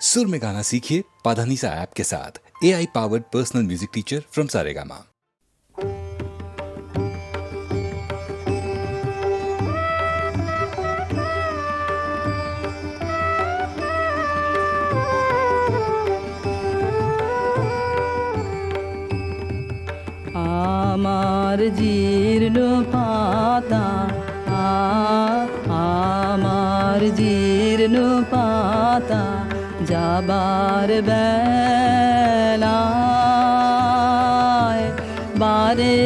सुर में गाना सीखिए पाधानीसा ऐप के साथ। AI powered personal music teacher from Saregama. আমার জীর্ণ পাতা আমার জীর্ণ পাতা যাবার বেলায় বারে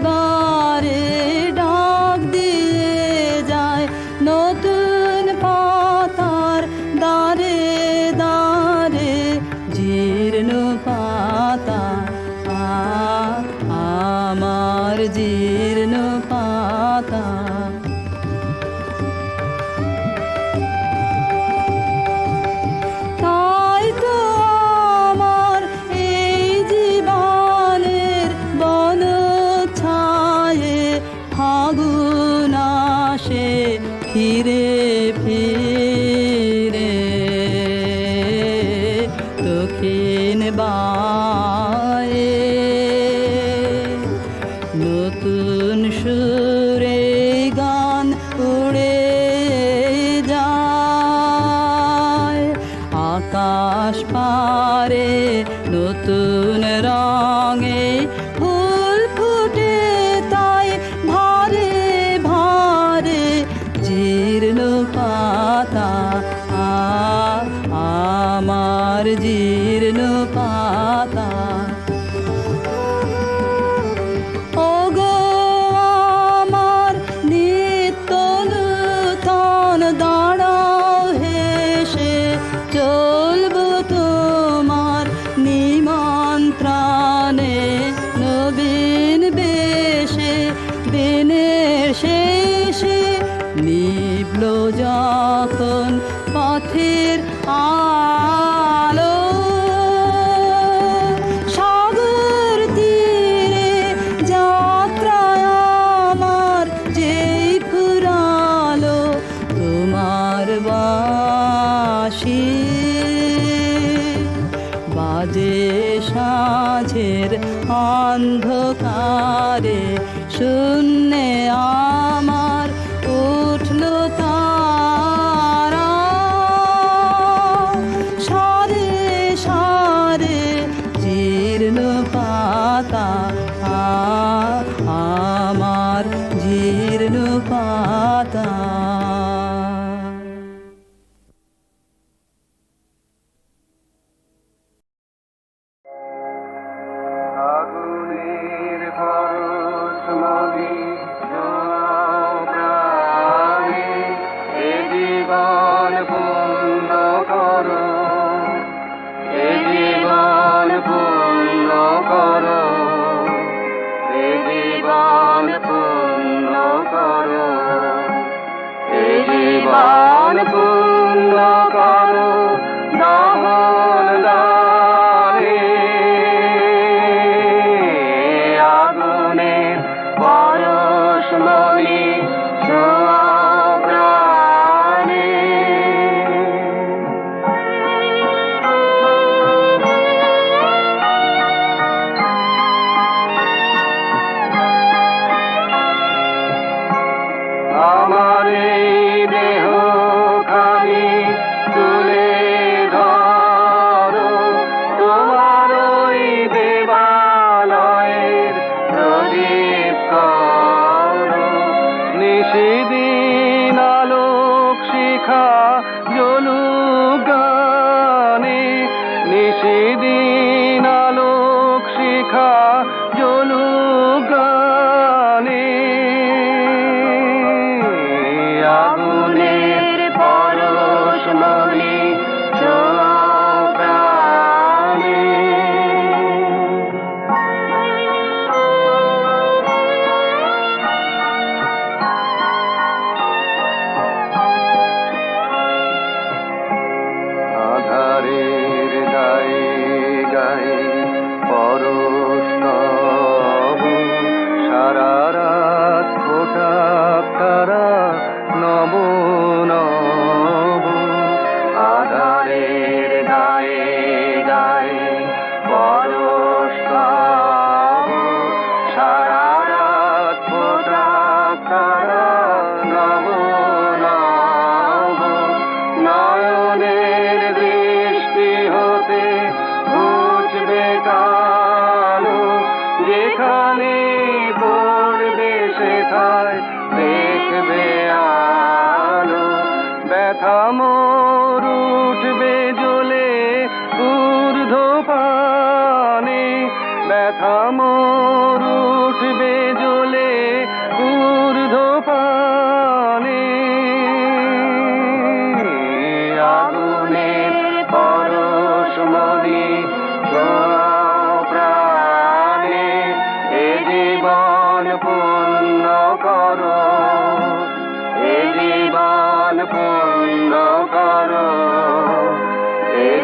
বারে ডাক দিয়ে যায় নতুন পাতার দারে দারে জীর্ণ পাতা আমার জীর্ণ পাতা। তাই তো আমার এই জীবনের বন ছায়ে ফাগুন আসে ফিরে ফিরে দক্ষিণ বায়ে নতুন সুরে গান উড়ে যায় আকাশ পারে নতুন রঙে ফুল ফুটে তাই ভারে ভারে জীর্ণ পাতা আমার জীর্ণ পাতা। ওগো আমার নিত্য নূতন দাঁড়াও হেসে চলবো তোমার নিমন্ত্রণে নবীন বেশে দিনের শেষে নিভল যখন পথের আলো সাগর তীরে যাত্রায় আমার যেই ফুরালো তোমার বাঁশি বাজে সাঁঝের অন্ধকারে শূন্যে আমার উঠল তারা সারে সারে জীর্ণ পাতা আমার জীর্ণ পাতা। আগুনের পরশমণি জোয়ার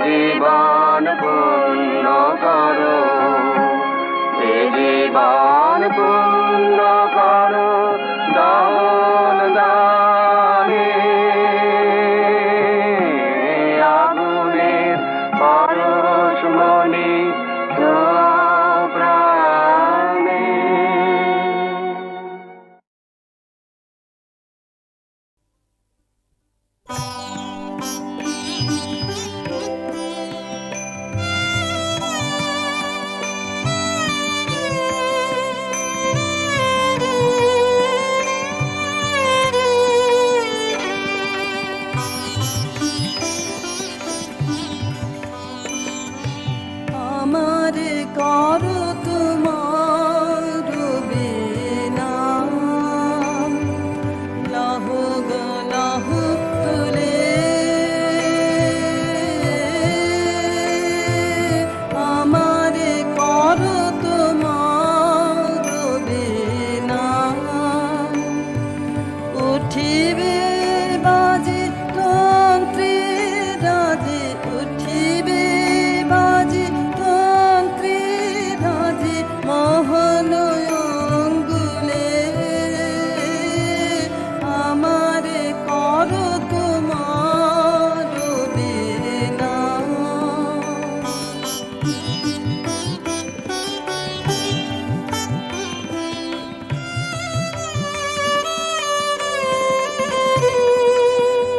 জীবন পূর্ণ করো, এ জীবন পূর্ণ করো দান দানে, আগুনের পরশমণি ছোঁয়াও প্রাণে। আমার করো তোমার বিনা, লাহ গো লাহ তুলে, আমার করো তোমার বিনা, উঠিবে বাজে তন্ত্রে রাজে, উঠিবে বাজে তন্ত্রে রাজে, মোহন অঙ্গুলে, আমার করো তোমার বিনা।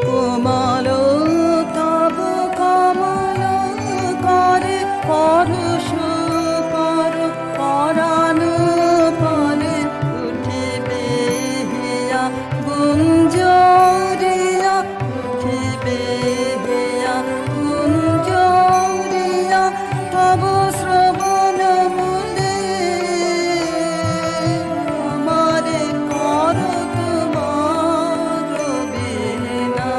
কোমল তব কমল করে পরশ কর, পরাণ পরে উঠিবে হিয়া গুঞ্জরিয়া, উঠিবে হিয়া গুঞ্জরিয়া, তব শ্রবণ মূলে, আমারে করো তোমার বিনা।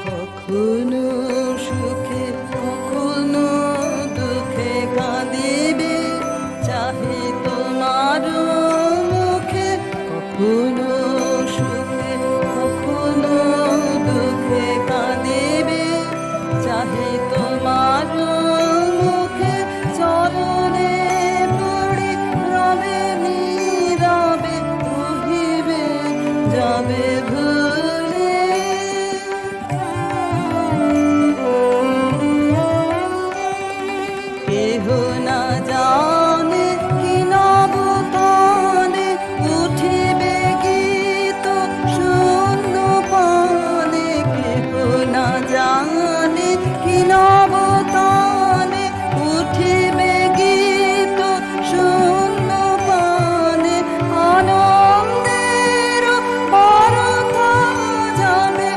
কখনো সুখে কখনো দুঃখে কাঁদিবে, চাহি তোমার মুখে, কখনো সুখে কখনো দুঃখে কাঁদিবে, চাহি তোমার মুখে, চরণে পড়ি রবে নীরবে, রহিবে যাবে ভুলে, কেহ না জানে কি নব তানে, উঠিবে গীত শূন্য পানে, কেহ না জানে কি নব তানে, উঠিবে গীত শূন্য পানে, আনন্দের পরতা যাবে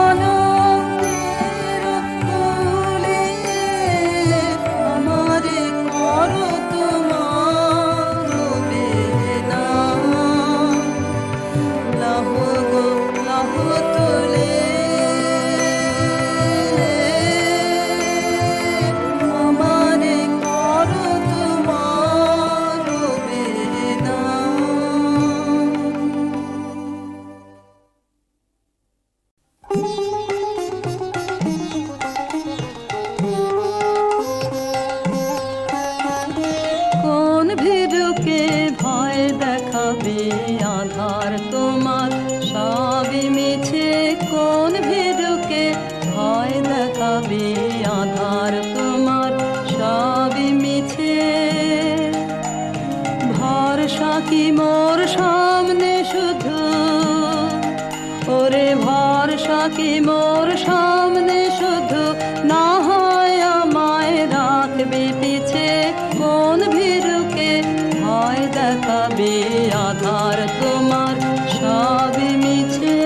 আনন্দের কুলে, আমারে করো তোমার বিনা, লাহ গো লাহ তুলে, আমারে করো তোমার বিনা। কোন ভীরুকে ভয় দেখাবে আধার তোমার, সবই মিছে, কোন ভীরুকে ভয় দেখাবে আধার তোমার, সবই মিছে, ভরসা কি মোর সামনে শুধু, ওরে ভরসা কি মোর সামনে শুধু, না হয় আমায় রাখবে পিছে, কোন ভীরুকে ভয় দেখাবে আধার তোমার, সবই মিছে।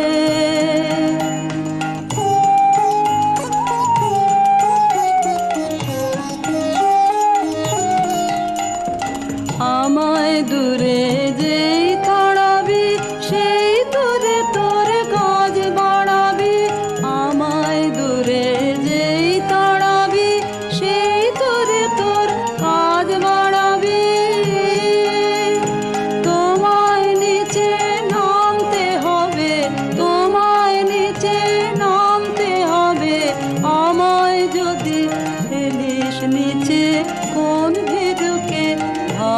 আমায় দূরে যেই তাড়াবি, সেই দূরে তোর কাজ বাড়াবি, আমায় দূরে যেই তাড়াবি, সেই দূরে তোর কাজ বাড়াবি,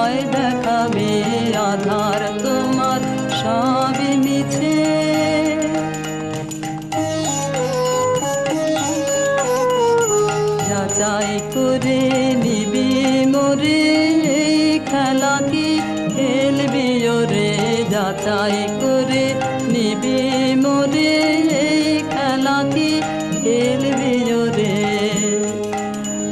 ভয় দেখাবে আধার তোমার সবই মিছে। যাচাই করে নিবি মোরে এই খেলা কি খেলবি ওরে, যাচাই করে নিবি মোরে এই খেলা কি খেলবি ওরে।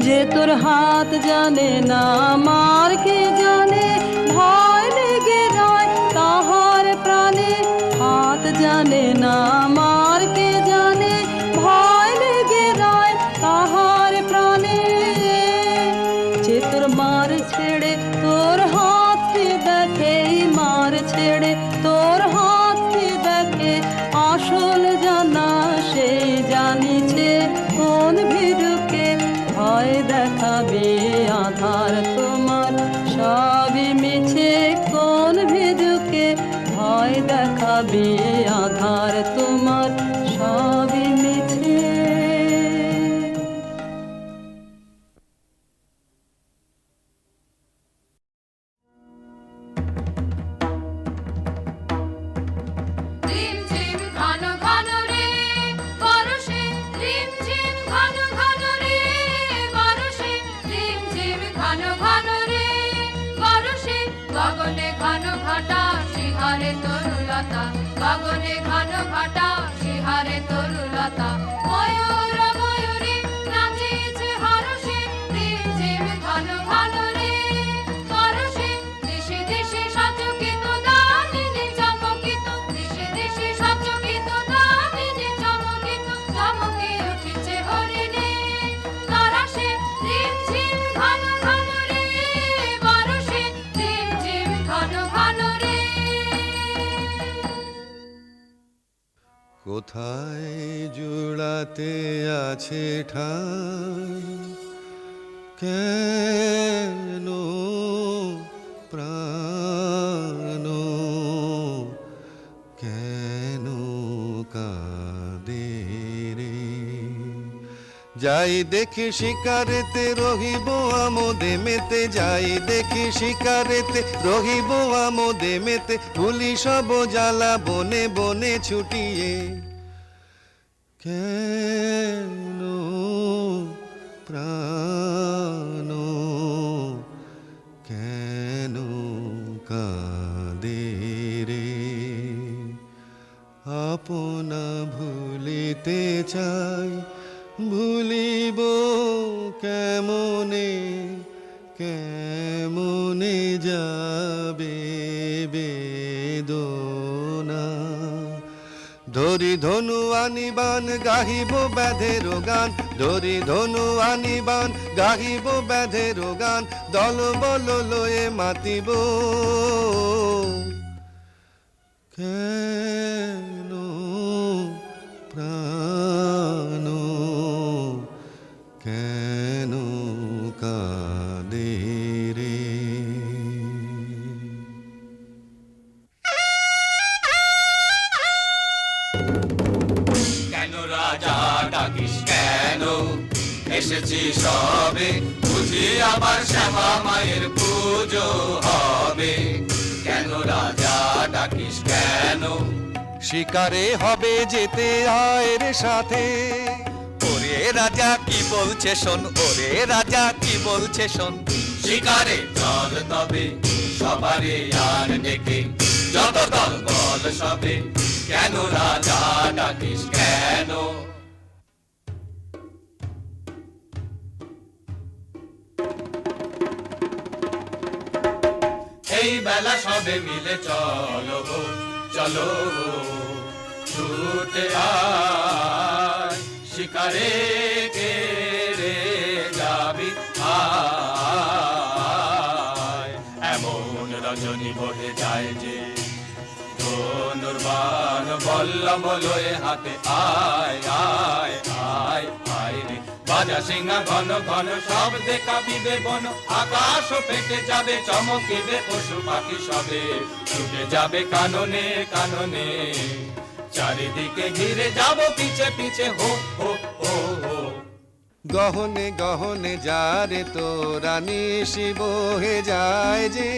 যে তোর হাত জানে না আমার কে জানে, ভয় লেগে রয় তাহার প্রাণে। হাত জানে না আমার কে জানে, ভয় লেগে রয় তাহার প্রাণে। যে তোর মার ছেড়ে তোর হাতকে দেখে, মার ছেড়ে তোর হাতকে দেখে, আসল জানা সেই জানিছে কোন ভীরুকে। ভয় দেখাবে আধার তোমার সবই মিছে, কোন ভীরুকে। ভয় দেখাবে আধার তোমার সবই মিছে। রিমঝিম ঘন ঘন রে বরষে, রিমঝিম ঘন ঘন রে বরষে, রিমঝিম ঘন ঘন রে বরষে। গগনে ঘন ঘটা শিহারে তরুলতা, গগনে ঘন ঘটা শিহারে তরুলতা। ময়ূর ময়ূরী নাচিছে হরষে, রিমঝিম ঘন ঘন রে বরষে। দিশে দিশে সচকিত দামিনী চমকিত, দিশে দিশে সচকিত দামিনী চমকিত। চমকে উঠিছে হরিণী তরাসে, রিমঝিম ঘন ঘন রে বরষে, রিমঝিম ঘন ঘন রে। কোথায় জুড়াতে আছে ঠাই, কেন প্রাণ কেন কাঁদে রে। যাই দেখি শিকারেতে রহিব আমোদে মেতে, যাই দেখি শিকারেতে রহিব আমোদে মেতে। ভুলি সব জ্বালা বনে বনে ছুটিয়ে, কেন প্রাণ কেন কাঁদে রে। আপনা ভুলিতে চাই, ভুলিব কেমনে কেমনে যাবে বেদনা। ধরি ধনু আনিবান গাহিব ব্যাধের গান, ধরি ধনু আনিবান গাহিব ব্যাধের গান। দল বল লয়ে মাতিব, কেন প্রাণ কেন কাঁদে রে। কেন রাজা ডাকিস কেন, এসেছি সবে বুঝি আবার শ্যামা মায়ের পুজো হবে। কেন রাজা ডাকিস কেন, শিকারে হবে যেতে আয়ের সাথে। ওরে রাজা কি বলছে শোন, ওরে রাজা কি বলছে শোন। শিকারে চল তবে সবারে আর ডেকে, যত দল বল সবে। কেন রাজা ডাকিস কেন, এই বেলা সবে মিলে চলো চলো ছুটে আয়, শিকারে কে রে যাবি আয়। এমন রজনী বহে যায় যে ধনুর্বাণ বল্লভ লয়ে হাতে, আয় আয় আয় আয় রে। বাজা সিংহা ঘন ঘন শব্দে কাঁপিবে বন, আকাশ ফেটে যাবে চমকিবে পশু পাখি সবে। ছুটে যাবে কাননে কাননে, চারিদিকে ঘিরে যাব পিছে পিছে হো হো হো হো। গহনে গহনে যারে তোরা নিশি বহে যায় যে,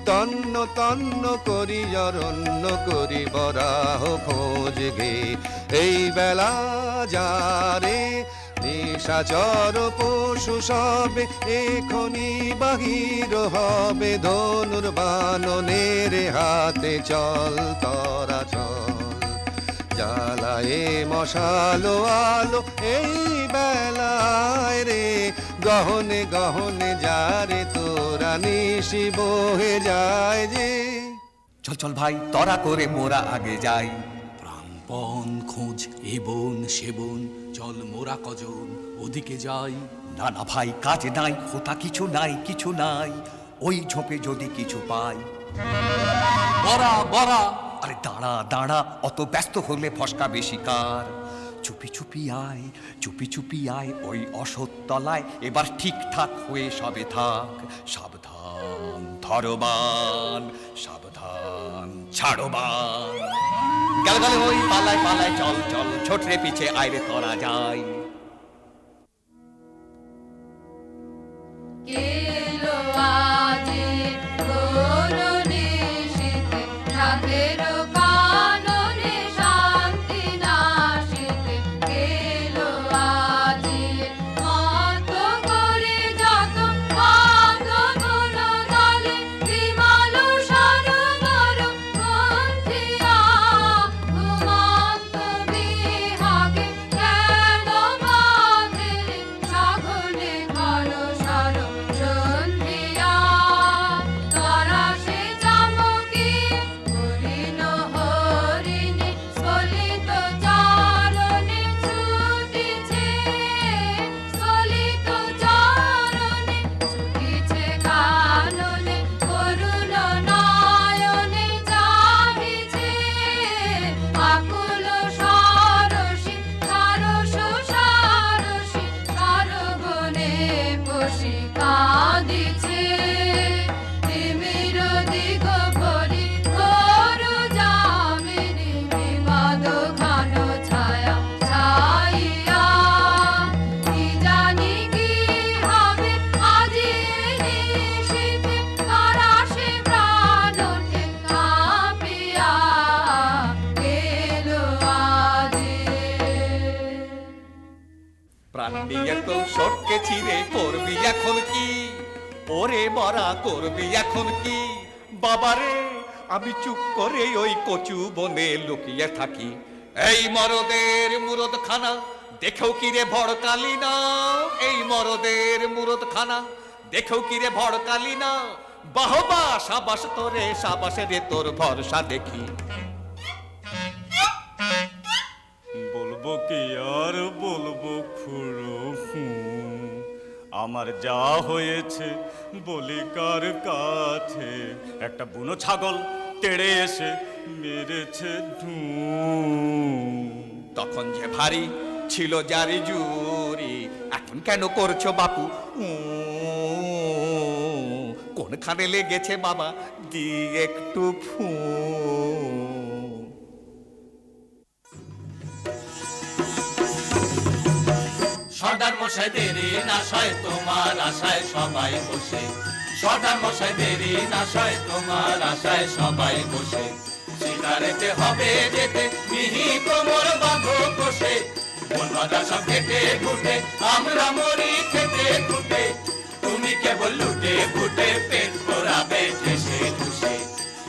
তন্ন তন্ন করি অরণ্য করি বরাহ খোঁজ গে। এই বেলা যারে নিশাচর পশু সবে এখনি বাহির হবে, ধনুর বাননের হাতে চল তরা চল। জ্বালায়ে মশালো আলো এই বেলায় রে, গহনে গহনে যারে তোরা নিশি বহে যায় যে। চল চল ভাই তরা করে মোরা আগে যাই। প্রাণপণ খোঁজ এ বন সে বন, চল মোরা কজন ওদিকে যাই। না না ভাই কাজ নাই, হোতা কিছু নাই কিছু নাই, ওই ঝোপে যদি কিছু পাই। বরা বরা, আরে দাঁড়া দাঁড়া, অত ব্যস্ত হলে ফসকা বেশি কার। চুপি চুপি আয় চুপি চুপি আয় ওই অসৎতলায়, এবার ঠিকঠাক হয়ে সবে থাক। সাবধান ধরবান, সাবধান ছাড়বান। গেল গেল ওই পালায় পালায়, চল চল ছোটরে পিছে আইরে তরা যায়। কেলো আজি করুণী শীতে, রাতের কাননে শান্তি নাশিতে। কেলো আজি মত করে যত ভাঙ্গ গুণ দলে, বিমল সরোবর মন্থিয়া। ঘুমন্ত বিহাগে কেন বাঁধে সাগরে ঘর সর সন্ধিয়া। তারা সে চামকি হরিণ হরিণী স্খলিত চারণে ছুটিছে, স্খলিত চারণে ছুটিছে কাননে, করুণ নয়নে চাহিছে। আকুল সরসী সারস সারসী সরবনে বসি কাঁদিছে। তিমির দিগ ভরি ঘোর যামিনী, বিবাদ ঘন ছায়া ছাইয়া। কি জানি কি হবে আজি নিশীথে, তারা সে প্রাণ ওঠে কাঁপিয়া। এলো আজি প্রাণ নিয়ে তো সটকে ছিঁড়ে করবি এখন কি? ওরে মরা করবি এখন কি? বাবারে আমি চুপ করে ওই কচু বনে লুকিয়ে থাকি। এই মরদের মুরদ খানা দেখেও কি রে ভড়কালি না? এই মরদের মুরদ খানা দেখেও কি রে ভড়কালি না? বাহবা সাবাস তোরে সাবাস রে, তোর ভরসা দেখি। বলবো কি আর বলবো খুড়ো, আমার যা হয়েছে বলি কার কাছে। একটা বুনো ছাগল তেড়ে এসে মেরেছে ঢু। তখন যে ভারী ছিল জারি জুরি, এখন কেন করছো বাপু কোনখানে লেগেছে বাবা দি একটু ফু। সর্দার মশাই দেরি না সয় তোমার আশায় সবাই বসে। সর্দার মশাই দেরি না সয় তোমার আশায় সবাই বসে। শিকারেতে হবে যেতে মিহি কোমর বাঁধো বসে। মন বাঁধা সব ঘেটে ঘুটে আমরা মরি খেতে খুটে। তুমি কেবল লুটে ফুটে পেট ভরাবে ঠেসে ঠুসে।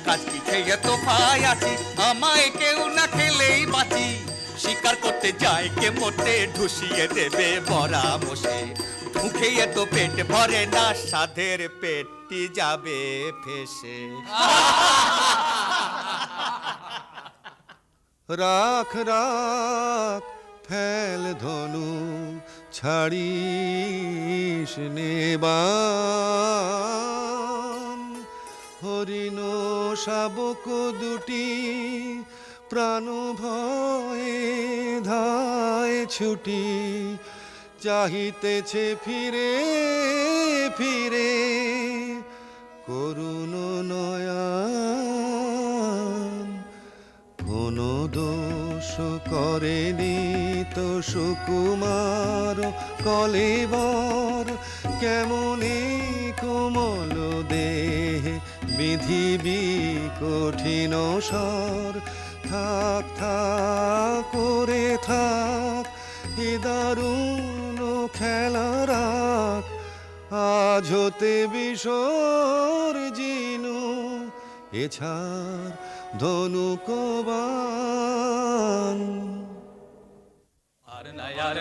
কাজ কি খেয়ে তো পাই আছি, আমায় কেউ না খেলেই বাঁচি। শিকার করতে যায় কে মোটে ঢুসিয়ে দেবে বরা বসে। মুখে তো পেট ভরে না, সাধের পেটটি যাবে ফেসে। রাখ রাখ ফেল ধনু ছাড়িস নেবান। হরিণ শাবক দুটি প্রাণ ভয়ে ধায় ছুটি। চাহিতেছে ফিরে ফিরে করুণ নয়ন। কোন দোষ স্পর্শ করেনি তো সুকুমার কলেবর, কেমনে কোমল দেহে বিধিবি কঠিন স্বর। থাক থাক করে থাক এ দারুণ খেলা রাখ, আজ হতে বিসর্জিনু এছাড় ধনুকবান। আর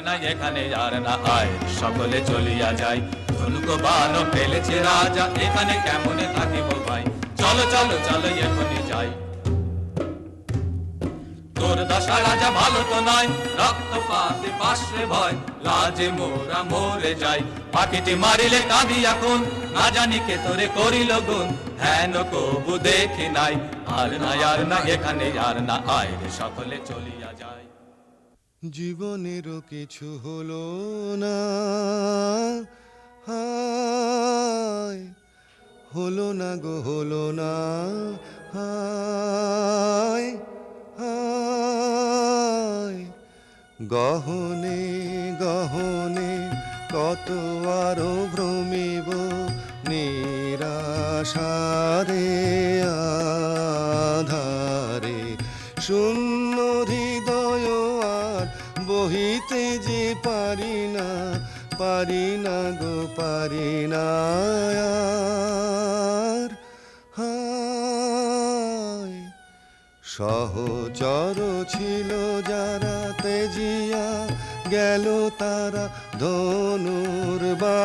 নাই এখানে আর না আয়, সকলে চলিয়া যাই। ধনুক বান ফেলেছে রাজা, এখানে কেমনে থাকিব ভাই। চলো চলো চলো এখনই যাই। তোর দশা রাজা ভালো তো নয়, রক্তপাতে পাশে ভয়, লাজে মোরা মরে যাই। পাখিটি মারিলে কাঁদি এখন, না জানি কে তোরে করিল গুণ, হেন কবু দেখি নাই। আর না এখানে আর না আয় রে, সকলে চলিয়া যায়। জীবনেরও কিছু হলো না, হায় হলো না গো হলো না, হায় হায়। গহনে গহনে কত আরো ভ্রমিব, নিরাশারে আধারে। শূন্য হৃদয় আর বহিতে যে পারি না, পারি না গো পারি না আর, হায়। সহচর ছিল যারা তেজিয়া গেল তারা, ধনুর্বাণ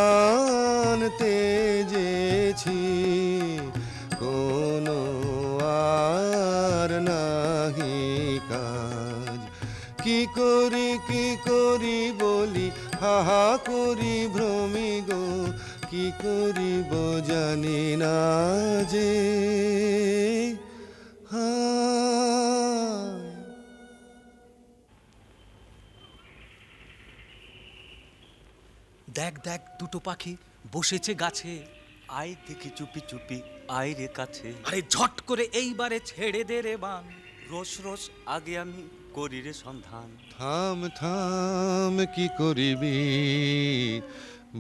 তেজেছি কোনো আর নাহি কাজ। কি করি বলি হাহা করি ভ্রমি গো, কি করিব জানি না যে, হায়। দেখ দেখ দুটো পাখি বসেছে গাছে, আয় দেখি চুপি চুপি আয় রে কাছে। আরে ঝট করে এইবারে ছেড়ে দে রে বান। রোজ রোজ আগে আমি করি রে সন্ধান। থাম থাম কি করিবি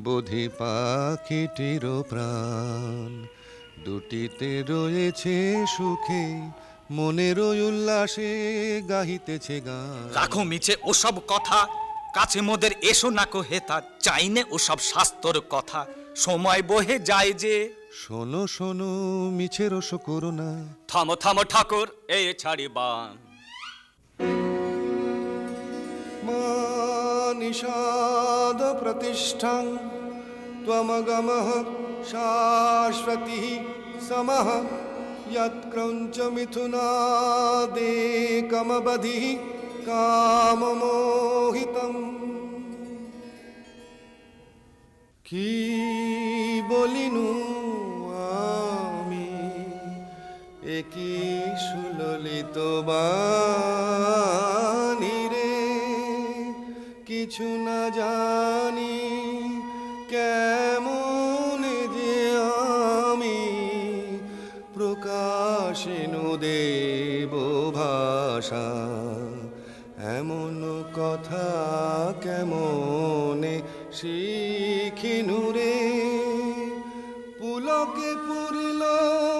বোধি পাখিটির প্রাণ, দুটিতে রয়েছে সুখে মনের উল্লাসে গাহিতেছে গান। রাখো মিছে ওসব কথা, কাছে মোদের এসো না কো হেতা, চাইনে ওসব শাস্তর কথা, সময় বহে যায় যে। শোনো শোনো মিছে রস করো না, থামো থামো ঠাকুর এ ছাড়ি বান। নিষাদ প্রতিষ্ঠাং ত্বমগমঃ শাশ্বতী সমঃ, যৎক্রঞ্চ মিথুনাদেকমবধিঃ কামমোহিতম। কি বলিনু আমি একি সুললিত বাণী রে, কিছু না জানি কেমন যে আমি প্রকাশিনু দেব ভাষা। এমন কথা কেমনে শিখিনু রে, পুলকে পুরিল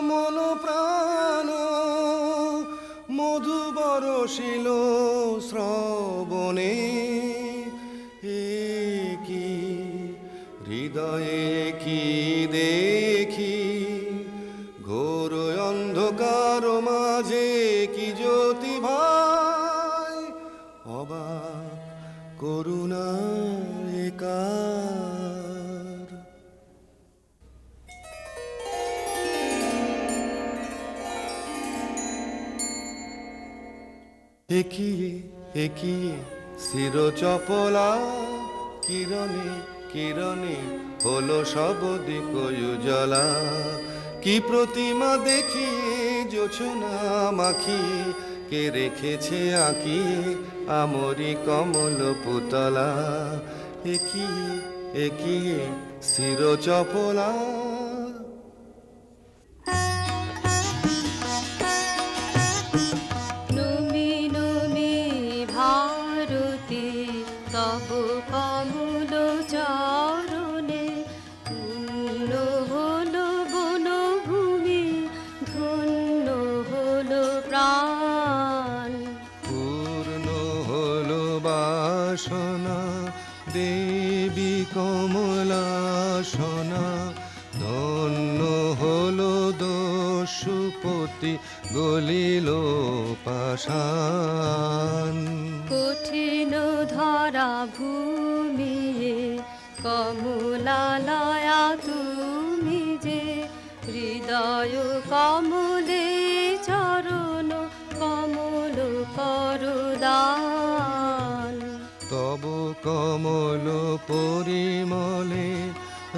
মন প্রাণ, মধু বরষিল শ্রবণে। কি হৃদয়ে কি দেখি, ঘোর অন্ধকার মাঝে কি জ্যোতি ভাই, অবাক করুণা একার। একিয়ে একিয়ে শির চপলা, কিরণে কিরণে হলো সব দিক উজ্জ্বলা। কি প্রতিমা দেখিয়ে জোছনা মাখিয়ে, কে রেখেছে আঁকিয়ে আমরি কমল পুতলা। একিয়ে একিয়ে শির চপলা। নমি নমি দস্যুপতি গলিল পাষাণ। কঠিন ধরা ভূমিয়ে কমলালয়া তুমি যে, হৃদয় কমলে চরণ কমল করদান। তব কমল পরিমলে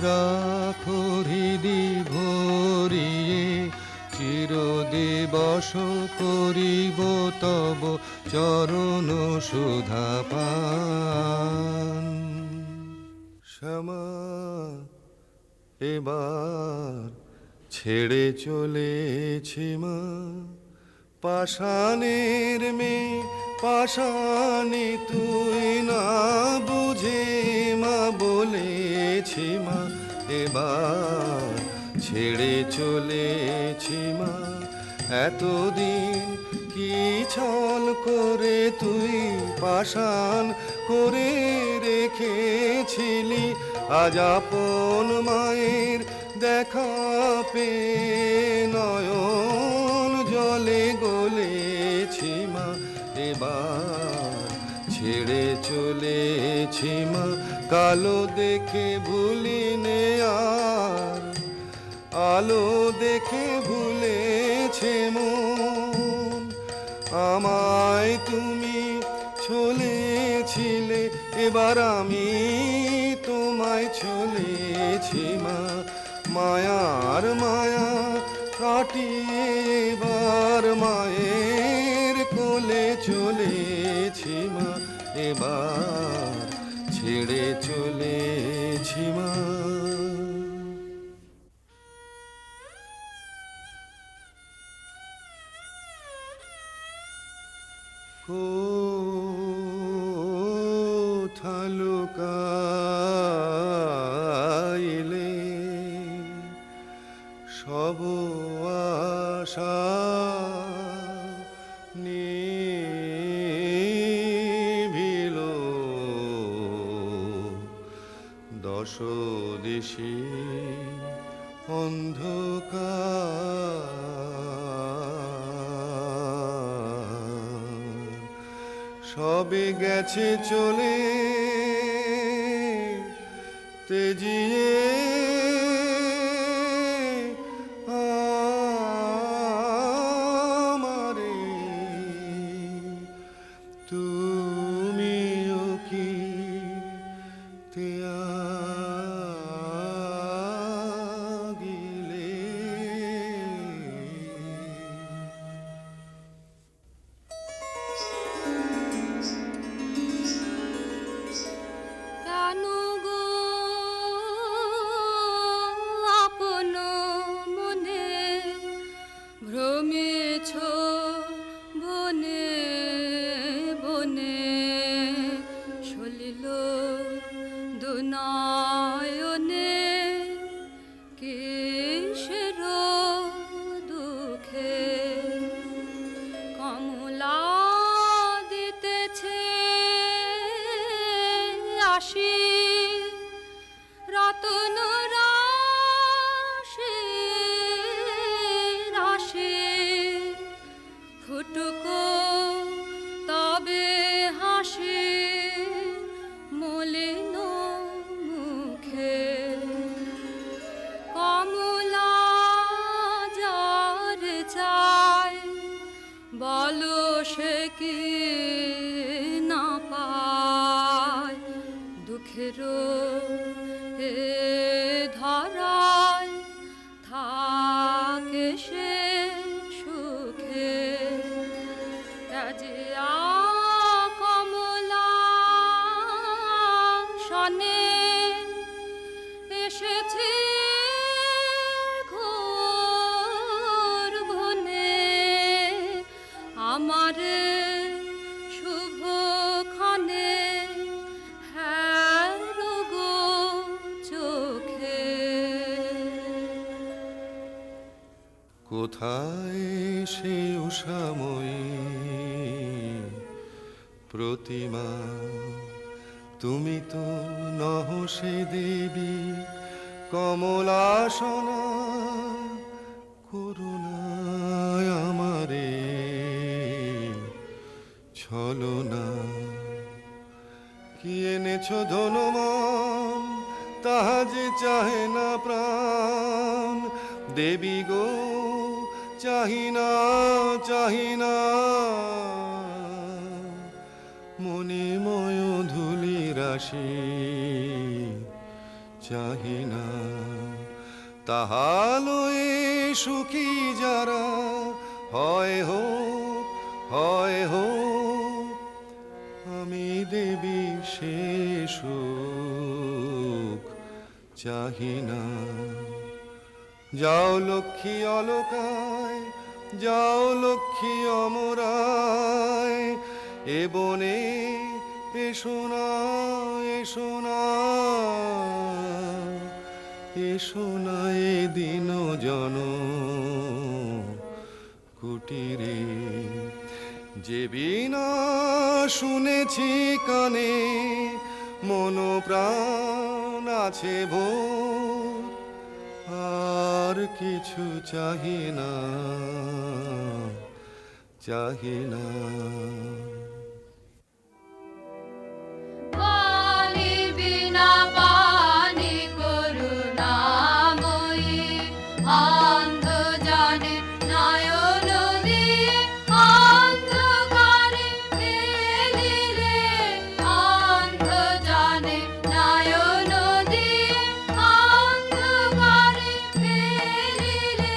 রাখো হৃদি ভরিয়ে, চিরদিবস করিব তব চরণ সুধা পান। শ্যামা এবার ছেড়ে চলেছি মা, পাষাণের মেয়ে পাষাণী তুই না বুঝে মা বলেছি মা, এবার ছেড়ে চলেছি মা। এতদিন কি ছল করে তুই পাষাণ করে রেখেছিলি, আজ আপন মায়ের দেখা পেয়ে নয়ন জলে গলেছি মা, এবার ছেড়ে চলেছি মা। কালো দেখে ভুলিনে আর আলো দেখে ভুলেছে মন, আমায় তুমি চলেছিলে এবার আমি তোমায় চলেছি মা। মায়ার মায়া কাটিয়ে এবার মায়ের কোলে চলেছি মা, এবার ছেড়ে চলেছি মা। কোথা লুকাইলে সব আশা নিভিল, দশ দিশি অন্ধকার, সবে গেছে চলে তেজিয়ে আমারে, তুমিও কি ত্যাগিলে। কেন গো আপন মনে ভ্রমেছ বনে বনে, সলিল দুনয়নে কিসের দুঃখে, কমলা দিতেছে আসি রতন রাশি রাশি, ফুটুক তবে হাসি মলিন মুখে, কমলা যার চাই বলো সে কি না পায়, দুঃখের এ ধরায় থাকে সে সুখে। রাজিয়া কমলা শনে এসেছে ঘোর বনে, আমারে শুভ ক্ষণে হ্যারো গো চোখে। কোথায় সে উষাময়ী প্রতিমা, তুমি তো নহ সে দেবী কমলাসনা করুণা। ছলনা কি এনেছো ধনমান তাহা যে চাহে না প্রাণ দেবী গো চাহিনা চাহিনা মণিময় ধুলি রাশি চাহিনা তাহালয়ে সুখী যারা হয় হোক আমি দেবী সে সুখ চাহিনা যাও লক্ষ্মী অলকায় যাও লক্ষ্মী অমরায় এ বনে এসো না এসো না এসো না এ দিন জন কুটিরে যে বিনা শুনেছি কানে মন প্রাণ আছে ভোর আর কিছু চাহি না চাহি না পানি বিনা পানি করুণাময়ী অন্ধ জানে নয়ন দিয়ে অন্ধকারে ফেলিলে অন্ধ জানে নয়ন দিয়ে অন্ধকারে ফেলিলে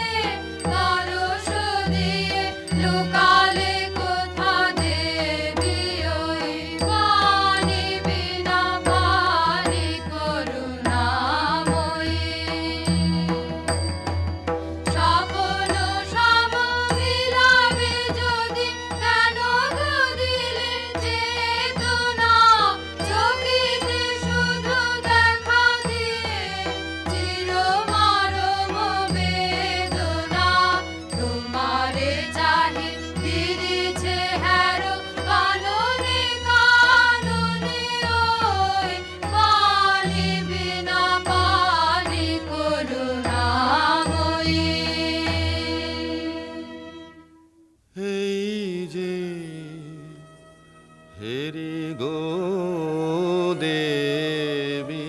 পরশ দিয়ে লুকালে কোথা দেবী ওই পানি বিনা পানি করুণাময়ী স্বপ্ন সম মিলাবে যদি কেন গো দিলে চেতনা চকিতে শুধু দেখা দিয়ে চিরমরম বেদনা তোমারে চাহি ফিরিছে হ্যারো কাননে কাননে ওই পানি বিনা পানি করুণাময়ী এই যে হেরি গো দেবী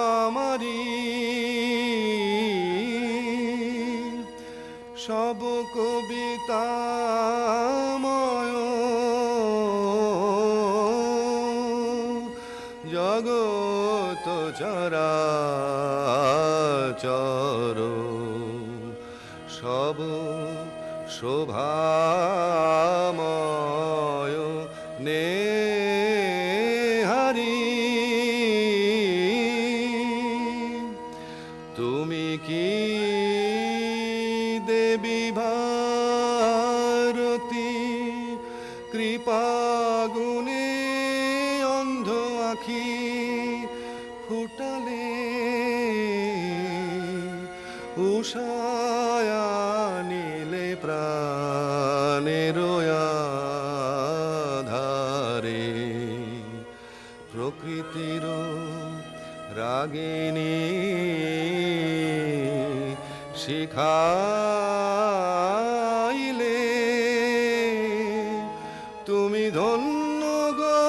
আমারি সব কবিতাময় জগত চরাচর সব শোভাময় নেহারি তুমি কি দেবী ভারতী কৃপাগুণে অন্ধ আখি ফুটালে উষায়া নীলে প্রাণের আধারে প্রকৃতির রাগিনী শিখাইলে তুমি ধন্য গো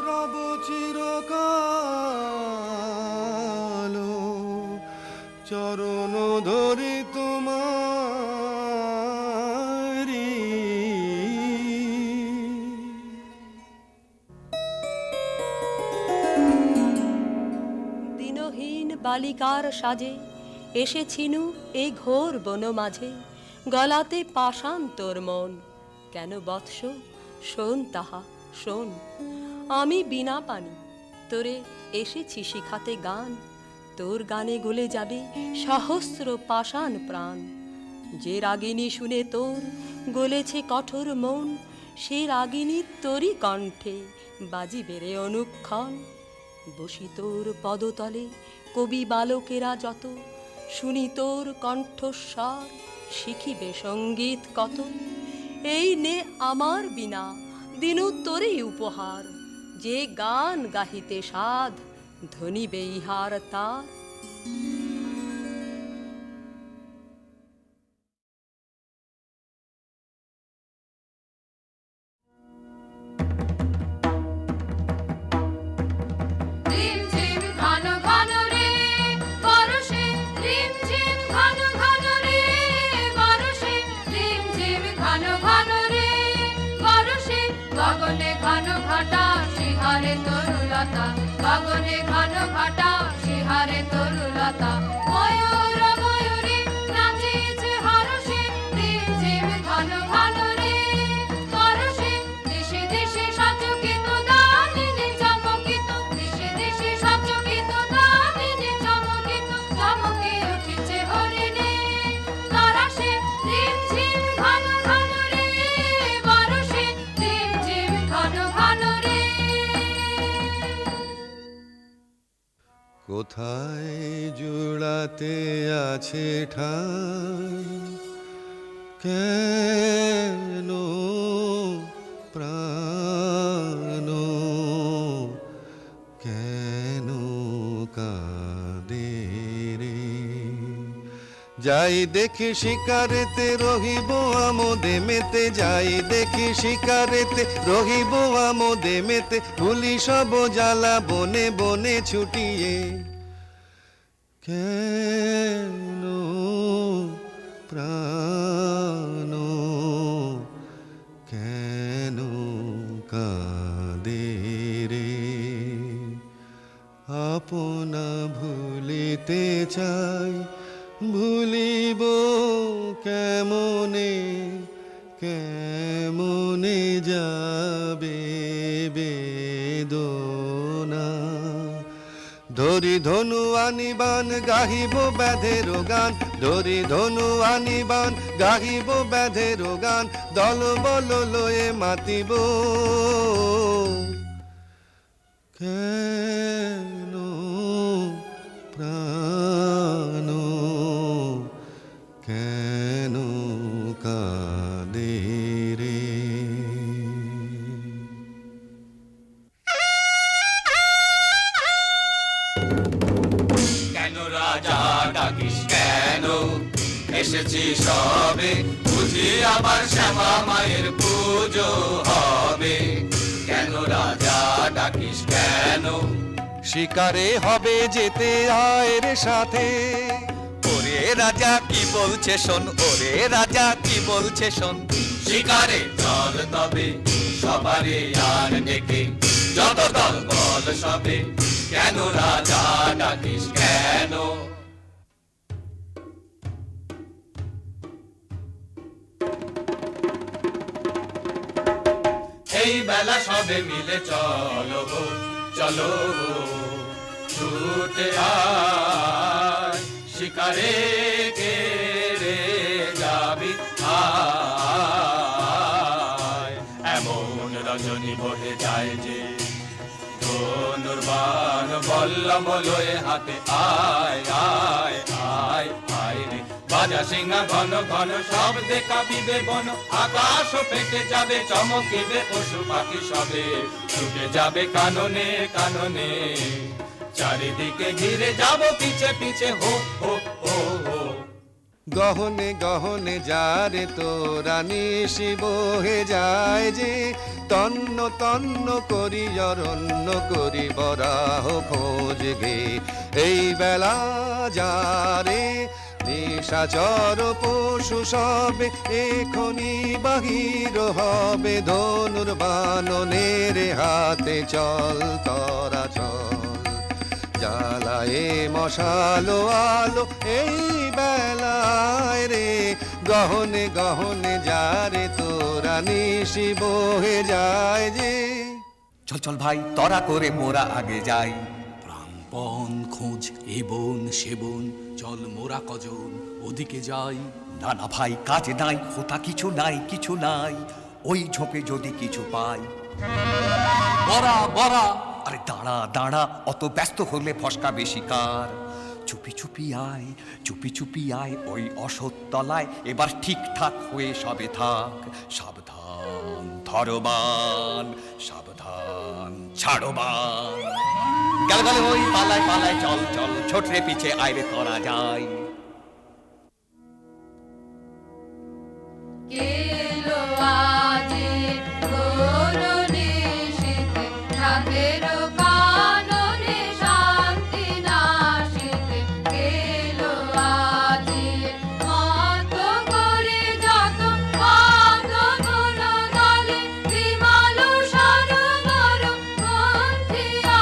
রব চিরকাল চরণ ধরি তোমারি দিনহীন বালিকার সাজে এসেছিনু এই ঘোর বন মাঝে গলাতে পাষাণ তোর মন কেন বৎস শোন তাহা শোন আমি বিনা পানি তোরে এসেছি শিখাতে গান তোর গানে গলে যাবে সহস্র পাষাণ প্রাণ যে রাগিনী শুনে তোর গলেছে কঠোর মন সে রাগিনী তোরই কণ্ঠে বাজিবে রে অনুক্ষণ বসি তোর পদতলে কবি বালকেরা যত শুনি তোর কণ্ঠস্বর শিখিবে সঙ্গীত কত এই নে আমার বিনা দিনু তোরই উপহার যে গান গাহিতে সাধ ধ্বনিবে ইহার তার তরুলতা গগনে ঘন ঘটা শিহারে তরুলতা ময়ূর ময়ূরী নাচিছে হরষে রিমঝিম ঘন ঘন রে পরশে দিশে দিশে সচকিত দামিনী চমকিত দিশে দিশে সচকিত দামিনী চমকিত চমকে উঠিছে হরিণী তরাসে রিমঝিম ঘন ঘন রে পরশে রিমঝিম ঘন ঘন রে। কোথায় জোড়াতে আছে ঠাই কেন প্রাণ কেন কাঁদে রে যাই দেখি শিকারেতে রহিব আমোদে মেতে যাই দেখি শিকারেতে রহিব আমোদে মেতে ভুলি সব জ্বালা বনে বনে ছুটিয়ে কেন প্রাণ কেন কাঁদে রে আপনা ভুলিতে চাই ভুলিব কেমনে কেমনে যাবে বেদনা ধরি ধনু আনিবান গাহিব ব্যাধের গান ধরি ধনু আনিবান গাহিব ব্যাধের গান দল বল লয়ে মাতিব কেন প্রাণ কেন কাঁদে রে কেন রাজা ডাকিস কেন এসেছি সবে বুঝি আবার শ্যামা মায়ের পুজো হবে কেন রাজা ডাকিস কেন শিকারে হবে যেতে আয়ের সাথে ওরে রাজা কি বলছে শোন ওরে রাজা কি বলছে শোন শিকারে চল তবে সবারে আর ডেকে যত দল বল সবে কেন রাজা ডাকিস কেন এই বেলা সবে মিলে চলো গো, চলো ছুটে আয় শিকারে কে রে যাবি আয় এমন রজনী বহে যায় যে ধনুর্বাণ বল্লম লয়ে হাতে আয় আয় আয় আয় রে বাজা সিংহা ঘন ঘন শব্দে কাঁপিবে বন আকাশ ফেটে যাবে চমকিবে পশু পাখি সবে ছুটে যাবে কাননে কাননে চারিদিকে ঘিরে যাব পিছে পিছে হো হো হো হো গহনে গহনে যারে তোরা নিশি বহে যায় যে তন্ন তন্ন করি অরণ্য করি বরাহ খোঁজ গে এই বেলা যারে নিশাচর পশু সবে এখনি বাহির হবে ধনুর্বাণনের হাতে চল তরা চল জ্বালায়ে মশালো আলো এই বেলায় রে গহনে গহনে যারে তোরা নিশি বহে যায় যে চল চল ভাই তরা করে মোরা আগে যাই প্রাণপণ খোঁজ এ বন সে বন চল মোরা কজন ওদিকে যাই না না ভাই কাজে নাই হোতা কিছু নাই কিছু নাই ওই ঝোপে যদি কিছু পাই বরা বরা আরে দাঁড়া দাঁড়া অত ব্যস্ত হলে ফসকা বেশি কার চুপি চুপি আয় ওই অসৎতলায় এবার ঠিকঠাক হয়ে সবে থাক সাবধান ধরবান সাবধান ছাড়বান গেল গেল ওই পালায় পালায় চল চল ছোটরে পিছে আইরে করা যায় কেলো আজি করুণী শীতে রাতের কাননে শান্তি নাশিতে কেলো আজি মত করে যত পাত গুণ গালে বিমল সরোবর মন্থিয়া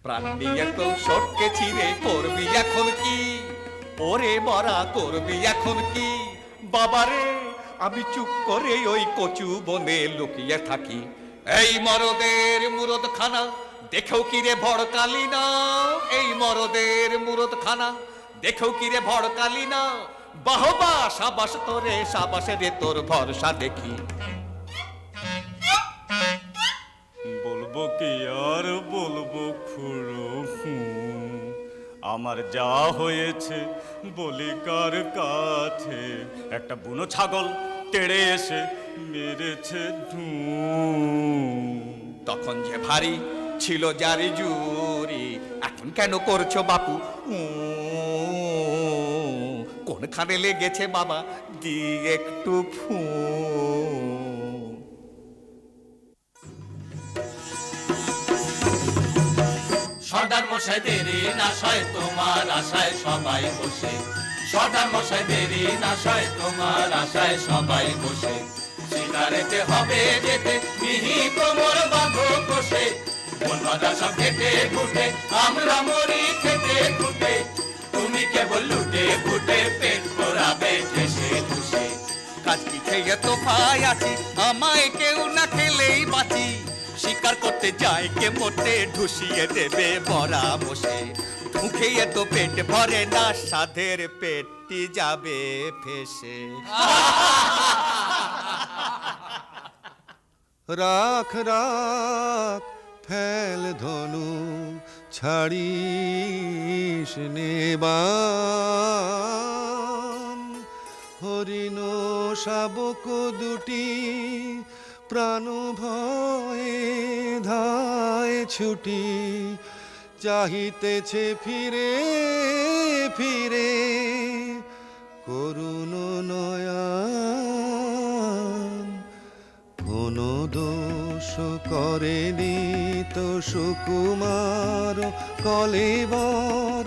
প্রাণ দিয়ে তো সটকে ছিঁড়ে করবি এখন কি? ওরে মরা করবি এখন কি? বাবারে আমি চুপ করে ওই কচু বনে লুকিয়ে থাকি। এই মরদের মুরদ খানা দেখেও কি রে ভড়কালি না? এই মরদের মুরদ খানা দেখেও কি রে ভড়কালি না? বাহবা সাবাস তোরে, সাবাসে রে তোর ভরসা দেখি। বলবো কি আর বলবো খুড়ো, আমার যা হয়েছে বলি কার কাছে। একটা বুনো ছাগল তেড়ে এসে মেরেছে তখন যে ভারী ছিল জারি জুরি, এখন কেন করছো বাপু কোনখানে লেগেছে বাবা দি একটু ফু? সর্দার মশাই দেরি না সয় তোমার আশায় সবাই বসে। সর্দার মশাই দেরি না সয় তোমার আশায় সবাই বসে। শিকারেতে হবে যেতে মিহি কোমর বাঁধো কষে। মন বাঁধা সব ঘেটে ঘুটে আমরা মরি খেতে খুটে। তুমি কেবল লুটে ফুটে পেট ভরাবে ঠেসে ঠুসে। কাজ কি খেয়ে তো ভাই আছি, আমায় কেউ না খেলেই বাঁচি। শিকার করতে যায় কে মোটে ঢুসিয়ে দেবে বড়া বসে। মুখে তো পেট ভরে না, সাধের পেটটি যাবে ফেসে। রাখ রাখ ফেল ধনু ছাড়িস নেবান। হরিণ শাবক দুটি প্রাণ ভয়ে ধায় ছুটি। চাহিতেছে ফিরে ফিরে করুণ নয়ন। কোন দোষ করেনি তো সুকুমার কলেবর।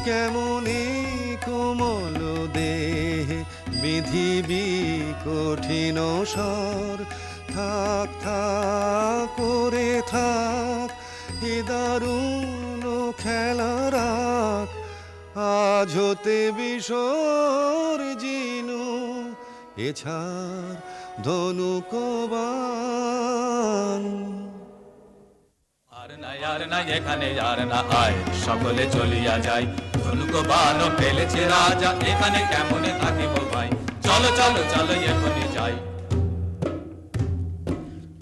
কেমনে কোমল দেহে বিধিবি কঠিন স্বর। থাক থাক করে থাক এ দারুণ খেলা রাখ। আজ হতে বিসর্জিনু এছাড় ধনুকবান। আর না এখানে আর না আয়, সকলে চলিয়া যায়। ধনুক বান ফেলেছে রাজা, এখানে কেমনে থাকিব ভাই? চলো চলো চলো এখনই যাই।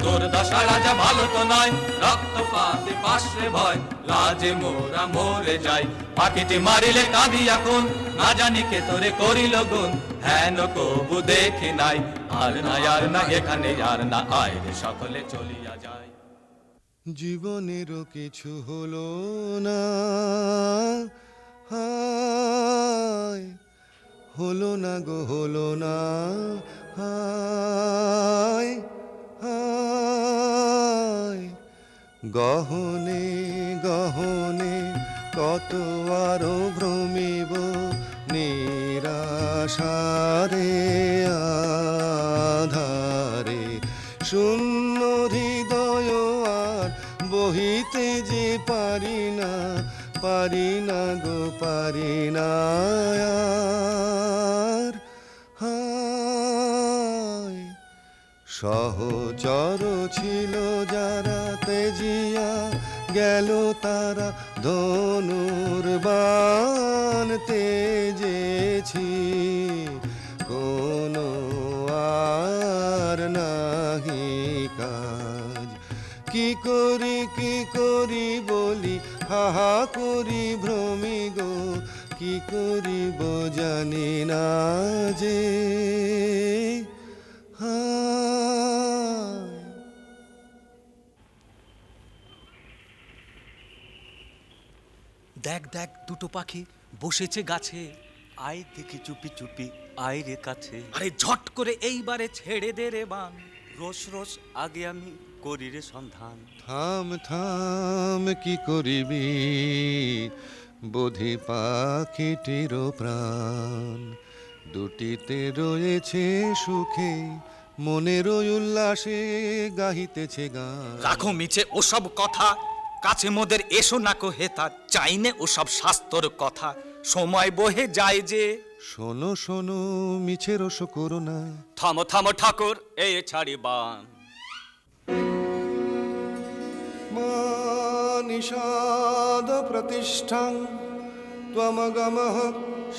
তোর দশা রাজা ভালো তো নয়, রক্তপাতে পাশে ভয়। লাজে মোরা মরে যাই, পাখিটি মারিলে কাঁদি এখন। না জানি কে তোরে করিল গুণ, হেন কবু দেখি নাই। আর না এখানে আর না আয় রে, সকলে চলিয়া যায়। জীবনেরও কিছু হলো না, হায় হলো না গো হলো না। হায় হায় গহনে গহনে কত আরো ভ্রমিব নিরাশারে আধারে। শূন্য হৃদয় আর বহিতে যে পারি না গো পারি না আর। হায় সহচর ছিল যারা তেজিয়া গেল তারা। ধনুর্বাণ তেজেছি কোনো আর নাহি কাজ। কি করি বলি হাহা করি ভ্রমি গো। কি করিব জানি না যে। হায় দেখ দেখ দুটো পাখি বসেছে গাছে। আয় দেখি চুপি চুপি আয় রে কাছে। আরে ঝট করে এইবারে ছেড়ে দে রে বান। রোজ রোজ আগে আমি করি রে সন্ধান। থাম থাম কি করিবি বোধি পাখিটির প্রাণ। দুটিতে রয়েছে সুখে মনের উল্লাসে গাহিতেছে গান। রাখো মিছে ওসব কথা, কাছে মোদের এসো না কো হেতা, চাইনে ও সব শাস্তর কথা, সময় বহে যায় যে। শোনো শোনো মিছে রস করো না। থামো থামো ঠাকুর এই ছাড়ি বান। নিষাদ প্রতিষ্ঠাং ত্বমগমঃ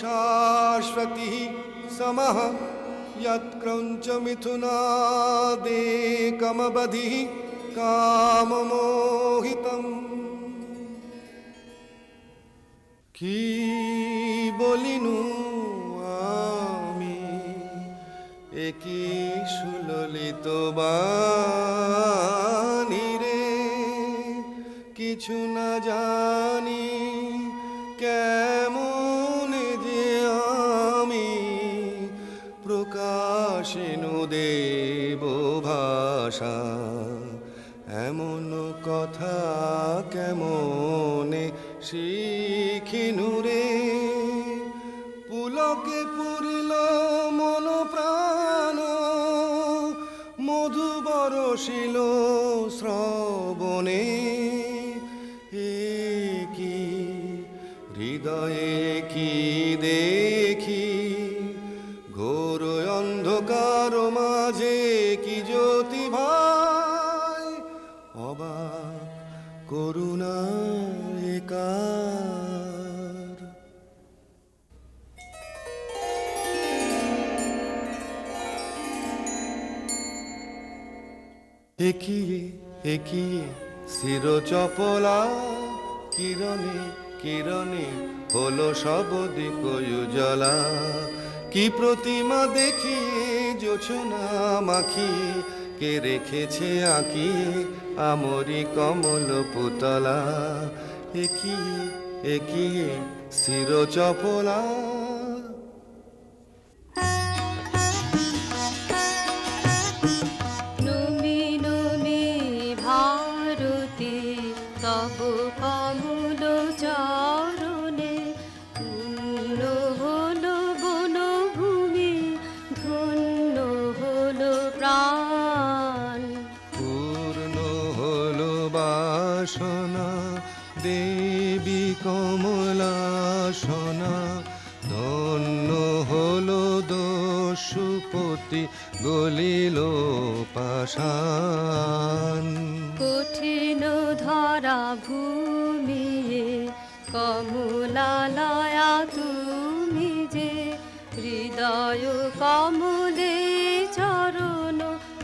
শাশ্বতী সমঃ यत्क्रौञ्च मिथुनादेकमबधिः काममोहितम्। কি বলিনু আমি একি সুললিত বাণী রে, কিছু না জানি কেমন যে আমি প্রকাশিনু দেব ভাষা। এমন কথা কেমনে শিখিনু রে, পুলকে পুরিল মন প্রাণ মধু বরশিল শ্রবণে। কি হৃদয়ে কি দেখি ঘোর অন্ধকার মাঝে কি জ্যোতি ভাই, অবাক করুণা একার। একিয়ে একিয়ে শির চপলা, কিরণে কিরণে হলো সব দিক উজালা। কি প্রতিমা দেখিয়ে জোছনা মাখিয়ে কে রেখেছে আঁকিয়ে আমরি কমল পুতলা। একিয়ে একিয়ে শির চপলা। নমি নমি ভারতী তব কমল চরণে, পূর্ণ হলো বনভূমি ধন্য হলো প্রাণ। পূর্ণ হলো বাসনা দেবী কমলাসনা, ধন্য হলো দস্যুপতি গলিল পাষাণ। কঠিন ধরা ভূমি কমলালয়া তুমি যে, হৃদয় কমলে চরণ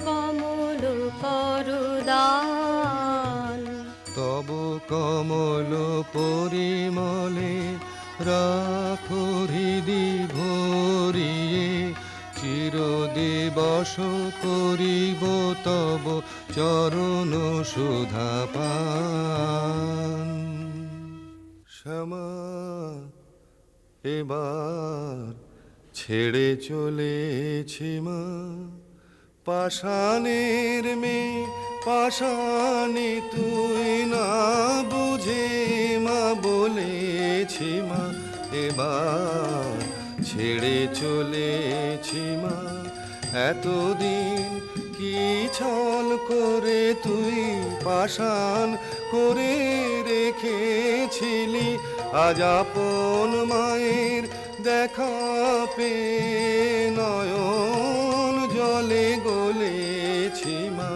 কমল করদান। তব কমল পরিমলে রাখো হৃদি ভরিয়ে, চিরদিবস করিব তব চরণ সুধা পান। শ্যামা এবার ছেড়ে চলেছি মা, পাষাণের মেয়ে পাষাণে তুই না বুঝে মা বলেছি মা। এবার ছেড়ে চলেছি মা, এতদিন কি ছল করে তুই পাষাণ করে রেখেছিলি। আজ আপন মায়ের দেখা পেয়ে নয়ন জলে গলেছি মা।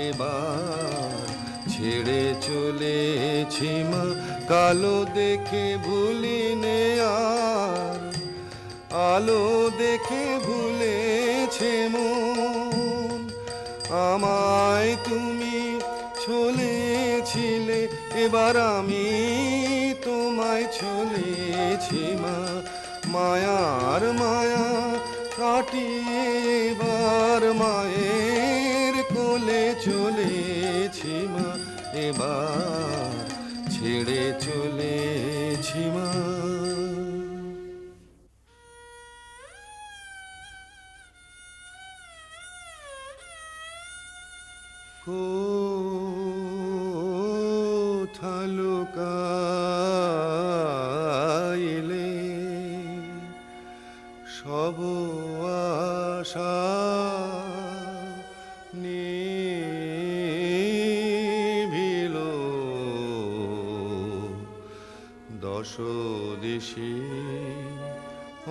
এবার ছেড়ে চলেছি মা, কালো দেখে ভুলিনে আর আলো দেখে ভুলেছে মন। আমায় তুমি ছলেছিলে, এবার আমি তোমায় ছলেছি মা। মায়ার মায়া কাটিয়ে এবার মায়ের কোলে চলেছি মা। এবার ছেড়ে চলেছি মা। কোথা লুকাইলে সব আশা নিভিল দশদিশি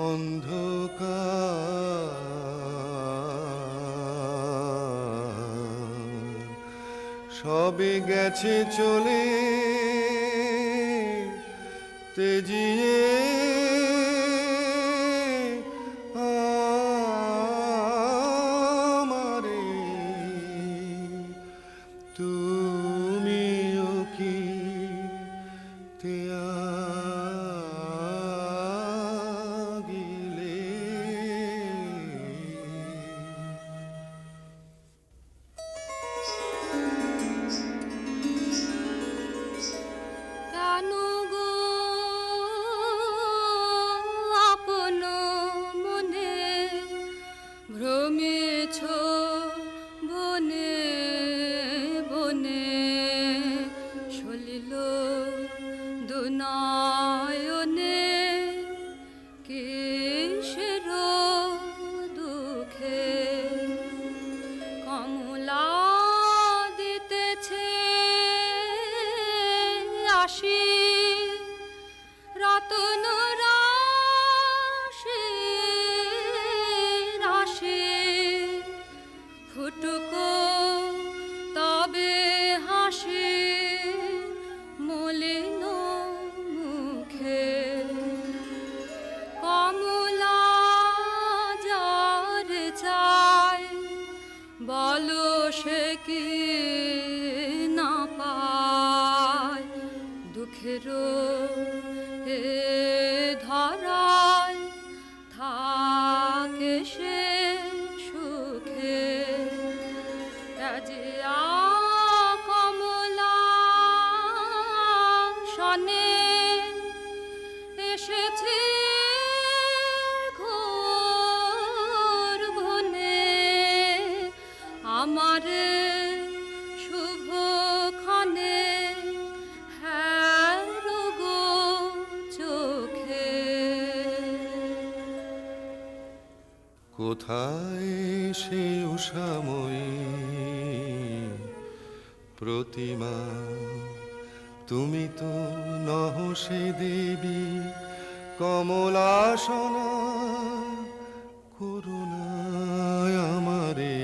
অন্ধকার সবে গেছে চলে তেজিয়ে আমারে তুমিও কি ত্যাগিলে কেন গো আপন মনে ভ্রমেছ বনে বনে সলিল দুনয়নে কিসের দুঃখে কমলা দিতেছে আসি রতন রাশি রাশি ফুটুকো তবে হাসি মলিন মুখে কমলা যার চাই বলো সে কি না পায় দুঃখের এ ধরায় থাকে সে সুখে রাজিয়া কমলা শনে এসেছে ঘোর বনে আমারে শুভ ক্ষণে হ্যারো গো চোখে কোথায় সে উষাময়ী প্রতিমা তুমি তো নহ সে দেবী কমলাসনা করুণায় আমারে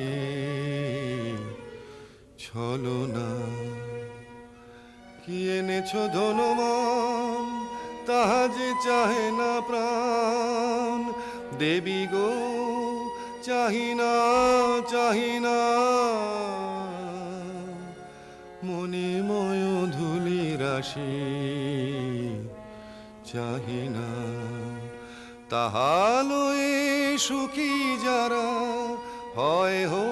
ছলনা কি এনেছ ধনমান তাহা যে চাহে না প্রাণ দেবী গো চাহিনা চাহিনা মণিময় ধুলি রাশি চাহিনা তাহালয়ে সুখী যারা হয় হো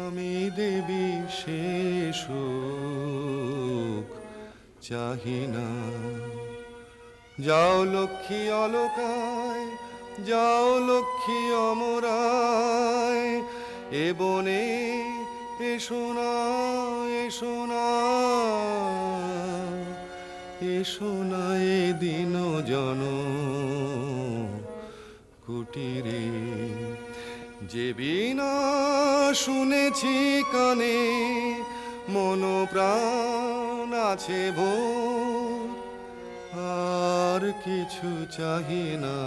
আমি দেবী সে সুখ চাহিনা যাও লক্ষ্মী অলকায় যাও লক্ষ্মী অমরায় এ বনে এসো না এসো না এসো না এ দিন জন কুটিরে যে বিনা শুনেছি কানে মন প্রাণ আছে ভোর আর কিছু চাহি না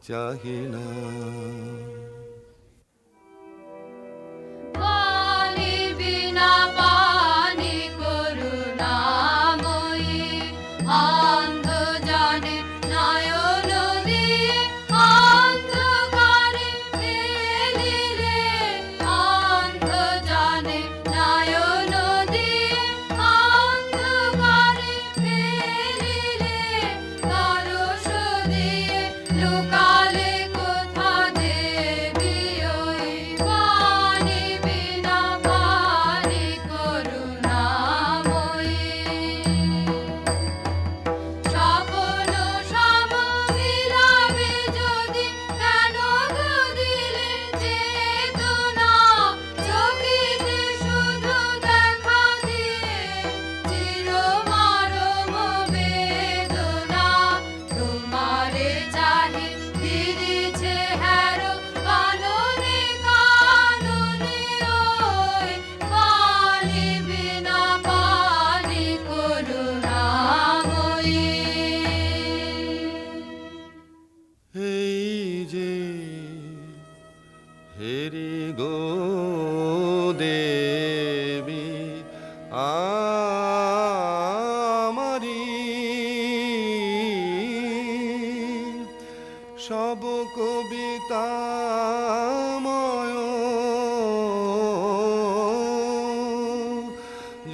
চাহি না পানি বিনা পানি করুণাময়ী অন্ধ জানে নয়ন দিয়ে অন্ধকারে ফেলিলে অন্ধ জানে নয়ন দিয়ে অন্ধকারে ফেলিলে পরশ দিয়ে লুকালে কোথা দে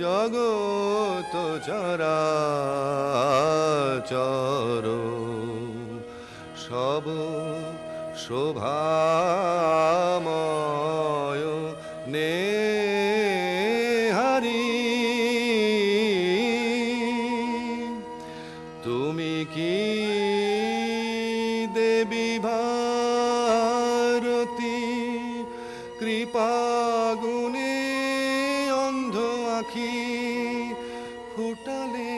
জগত চরাচর সব শোভাময় নেহারি তুমি কি দেবী ভারতী কৃপাগুণে অন্ধ আখি ফুটালে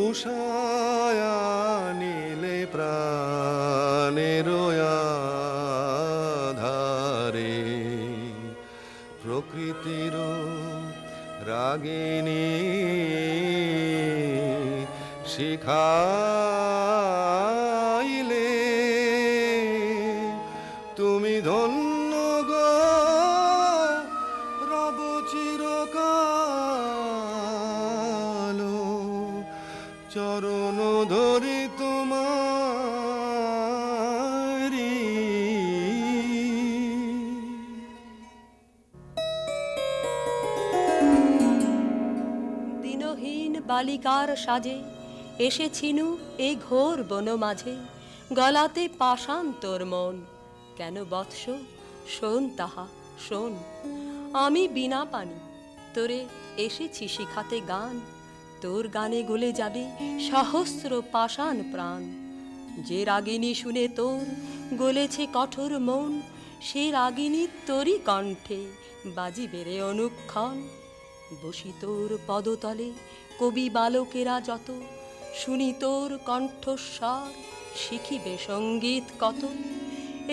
উষায়া নীলে প্রাণের আধারে প্রকৃতির রাগিনী শিখাইলে তুমি ধন্য গো রব চিরকাল চরণ ধরি তোমারি দিনহীন বালিকার সাজে এসেছিনু এই ঘোর বন মাঝে, গলাতে পাষাণ তোর মন, কেন বৎস শোন তাহা শোন। আমি বিনা পানি তোরে এসেছি শিখাতে গান, তোর গানে গলে যাবে সহস্র পাষাণ প্রাণ। যে রাগিনী শুনে তোর গলেছে কঠোর মন, সে রাগিনী তোরই কণ্ঠে বাজিবে রে অনুক্ষণ। বসি তোর পদতলে কবি বালকেরা যত, শুনি তোর কণ্ঠস্বর শিখিবে সঙ্গীত কত।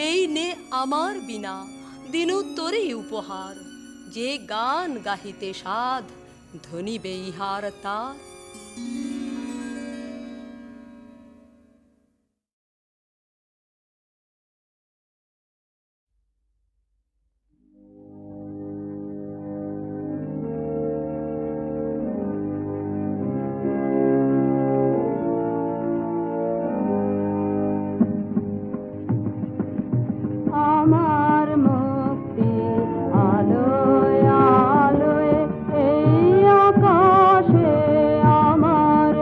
এই নে আমার বিনা দিনু তোরই উপহার, যে গান গাহিতে সাধ ধনিবে ইহার তার। আমার মুক্তি আলোয় আলোয় এই আকাশে আমার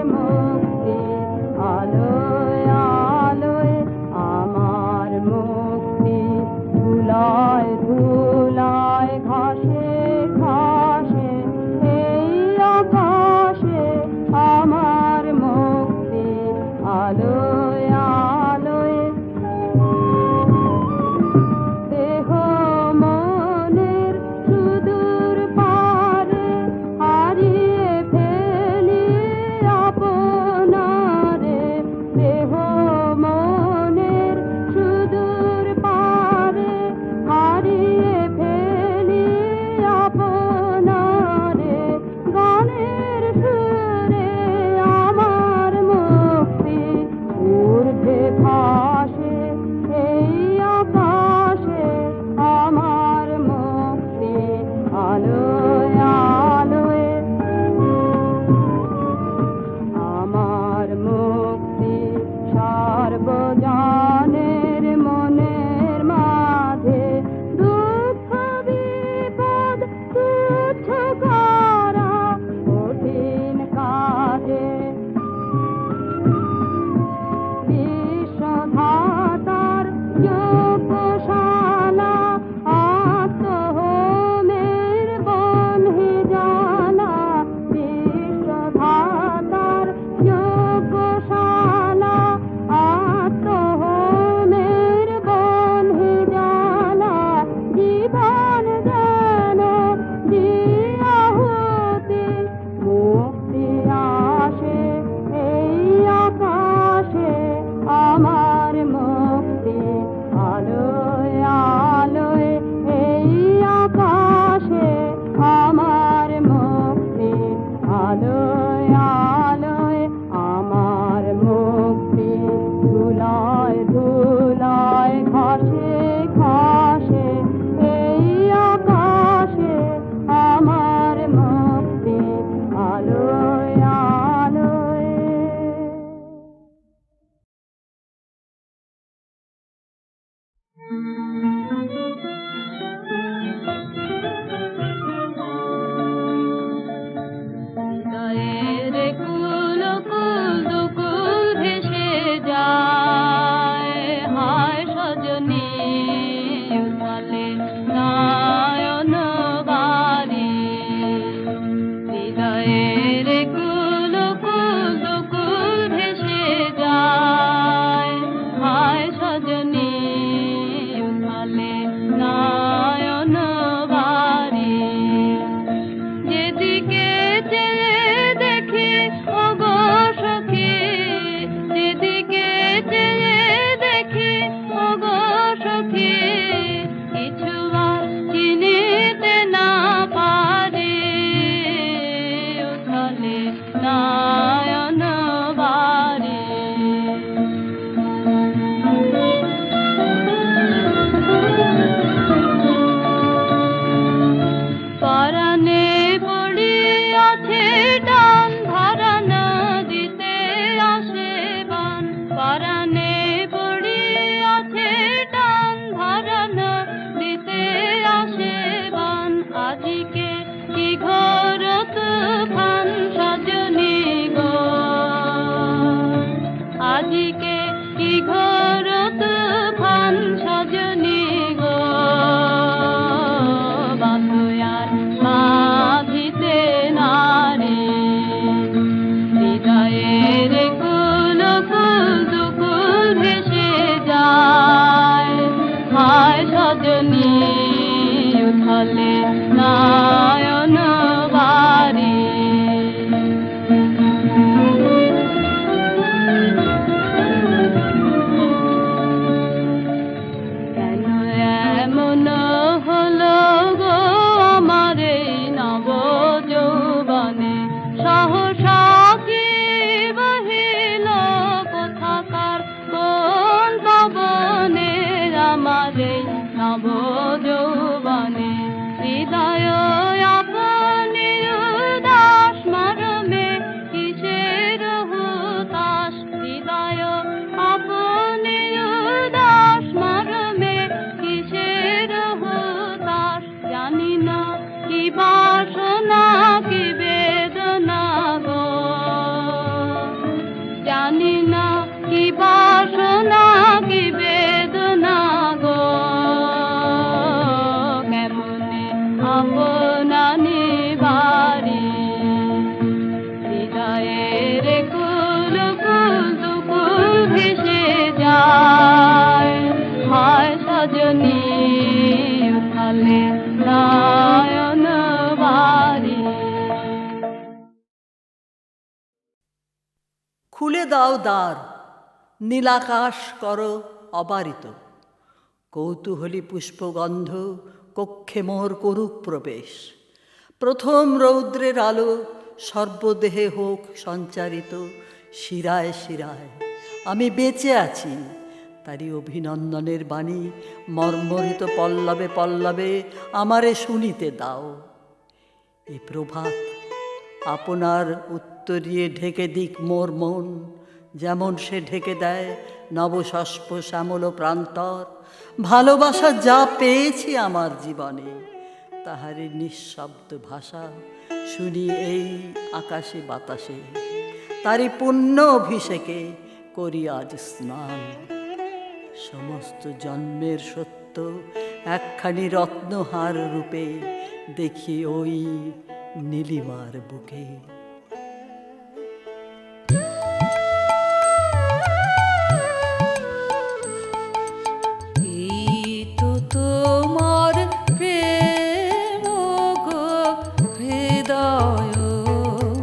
উথালে নয়ন বাড়ি। কেন এমন হলো গো আমার এই নব যৌবনে, সহসা কি বহিল কোথাকার কোন পবনে আমার এই নব যৌবনে। হৃদয় আপনি উদাস মরমে কিসের হুতাশ, হৃদয় আপনি উদাস মরমে কিসের হুতাশ। জানি না কি বাসনা কি বেদনা গো, জানি না কি বাসনা কি বেদনা গো। কেমনে আপনানি বাড়ি হৃদয়ের কুল কুল দুকুল ভেসে যায়। হায় সজনী উথালে নয়ন বাড়ি। খুলে দাও দ্বার, নীলাকাশ করো অবারিত, কৌতূহলী পুষ্পগন্ধ কক্ষে মোর করুক প্রবেশ। প্রথম রৌদ্রের আলো সর্বদেহে হোক সঞ্চারিত, শিরায় শিরায় আমি বেঁচে আছি তারই অভিনন্দনের বাণী মর্মরিত পল্লবে পল্লবে আমারে শুনিতে দাও। এ প্রভাত আপনার উত্তরিয়ে ঢেকে দিক মোর মন, যেমন সে ঢেকে দেয় নবশস্প শ্যামল প্রান্তর। ভালোবাসা যা পেয়েছি আমার জীবনে, তাহারই নিঃশব্দ ভাষা শুনি এই আকাশে বাতাসে। তারই পুণ্য অভিষেকে করি আজ স্নান। সমস্ত জন্মের সত্য একখানি রত্নহার রূপে দেখি ওই নীলিমার বুকে। এই তো তোমার প্রেম গো হৃদয়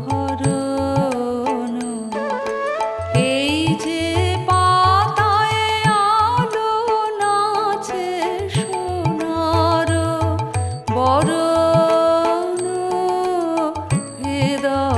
হরণ, এই যে পাতায় আলো নাচে সোনার বরণ হৃদয়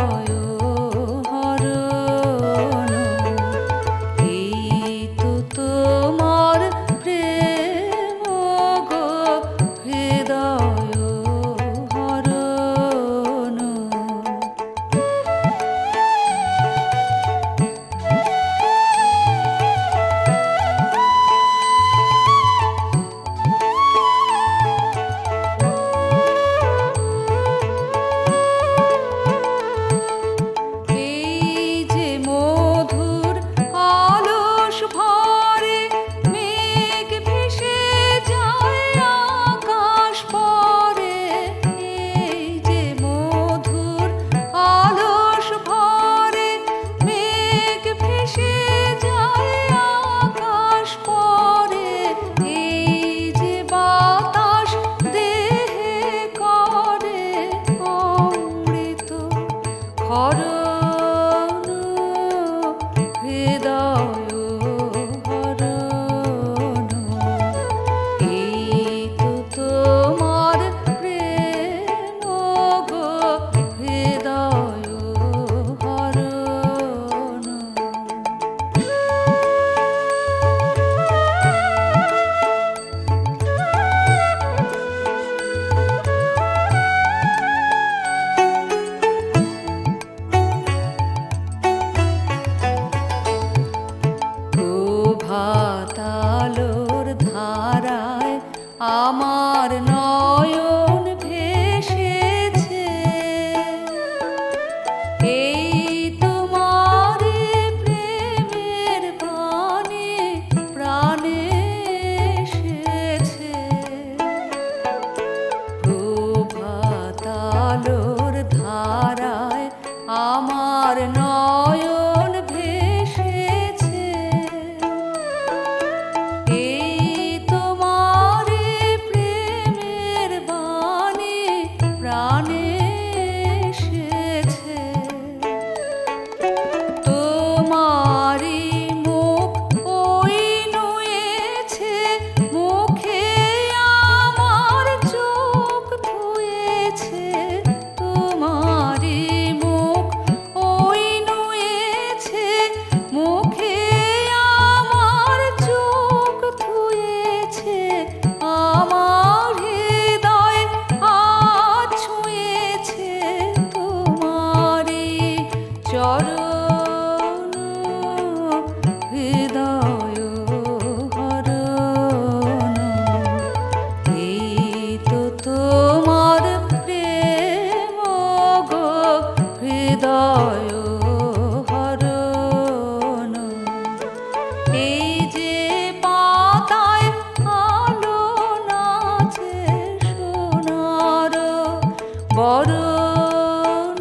বরণ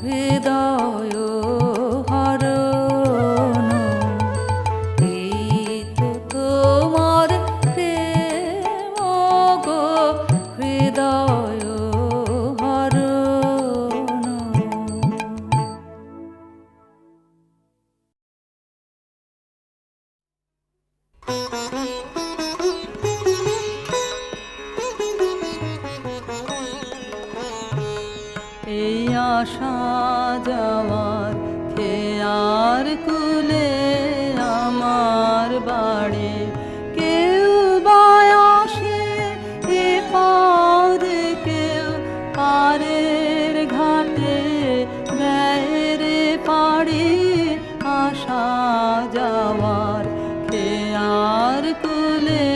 হৃদয় হরণ এই তো তোমার প্রেম গো হৃদয় হরণ। এই আশা যাওয়ার খেয়ার কুলে আমার বাড়ি কেউ বায়াসে এ পারে কেউ পারের ঘাটে গায়ের পাড়ি আশা যাওয়ার খেয়ার কুলে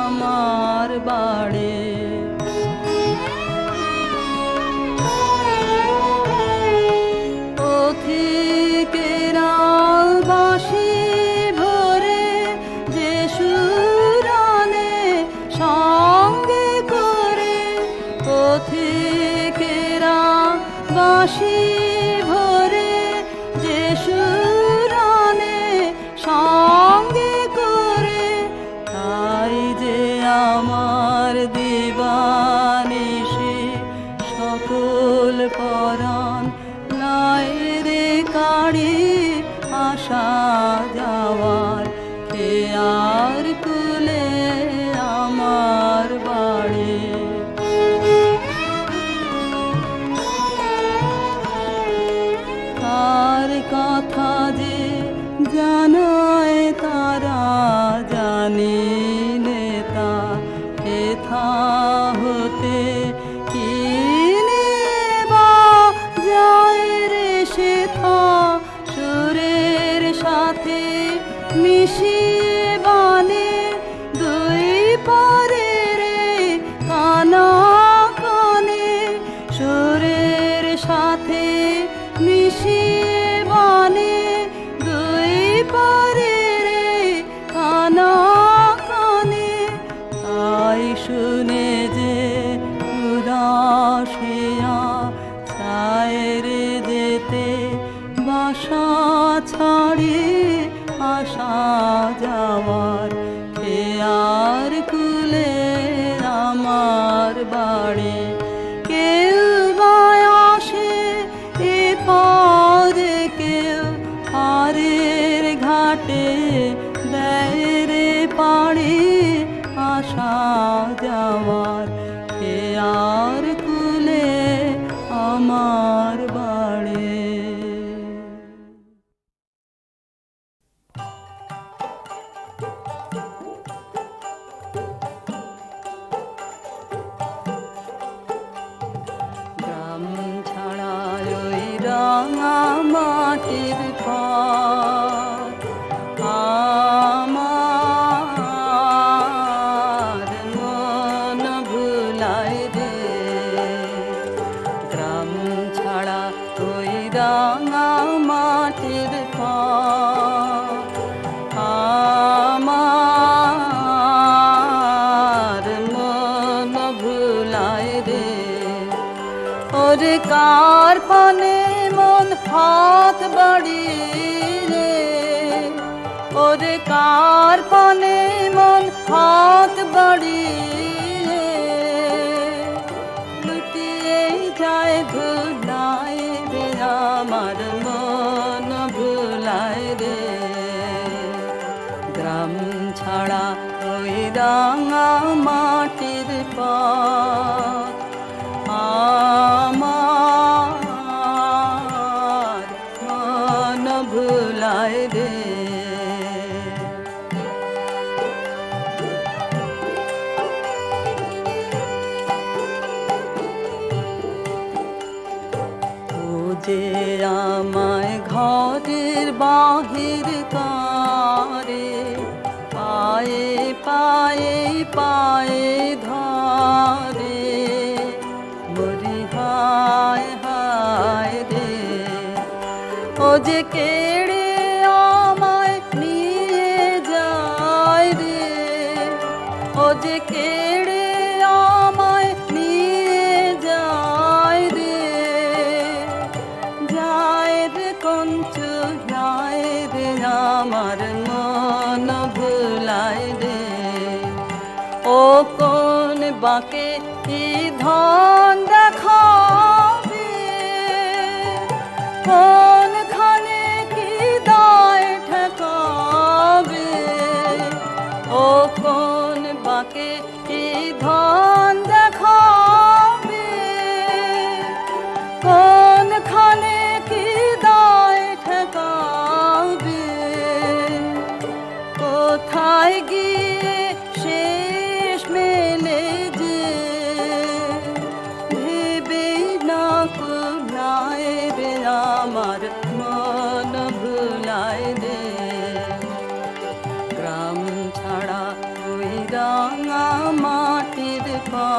আমার বাড়ি। পথিকেরা বাঁশি ভরে যে সুরানে সঙ্গে করে, পথিকেরা বাঁশি ভরে যে সুরানে সঙ্গে করে, তাই যে আমার দিবানিশি সকল পরাণ নাই রে কাড়ি আশা যাওয়ার খেয়ার কুলে আমার বাড়ি। তার কথা যে জানায় তারা জানি নেতা হেথা হতে কিনে বা যায় রে সেথা সুরের সাথে মিশিয়ে বানে দুই পারে রে কানা কানে, সুরের সাথে মিশিয়ে বানে দুই পারে রে কানা কানে। তাই শুনে যে উদাসিয়া ছায়ের যেতে বাসা ছাড়ি আশা যাওয়ার খেয়ার কুলে আমার বাড়ি কেউ বায়াসে এ পারে কেউ পারের ঘাটে দেয় পাড়ি আশা যাওয়ার খেয়ার কুলে আমার বাড়ি। গ্রাম ছাড়া ওই রাঙা মাটির ঘর আমার মন ভুলায় রে। গ্রাম ছাড়া ওই রাঙা মাটির ঘর আমার মন ভুলায় রে। ওরে কার পানে মন হাত বাড়ি রে, ওরে কার পানে মন হাত বাড়ি রে। লুটিয়ে যায় ভুলায় রে আমার মন ভুলায় রে। গ্রাম ছাড়া ওই রাঙা মাটির পথ আমার মন ভুলায় রে। ও যে আমায় ঘরের বাহির কারে পায়ে পায়ে পায়ে ধরে, মরি হায় হায় রে। ও যে কেড়ে আমায় নিয়ে যায় রে, ও যে কেড়ে আমায় নিয়ে বাঁকে কি ধন দেখাবে, কোনখানে কি দায় ঠেকাবে, ও কোন বাঁকে কি ধন দেখাবে, কোনখানে কি দায় ঠেকাবে, কোথায় গিয়ে শেষ মেলে যে ভেবে না কুলায় রে আমার মন ভুলায় রে, গ্রাম ছাড়া ওই রাঙা মাটির পা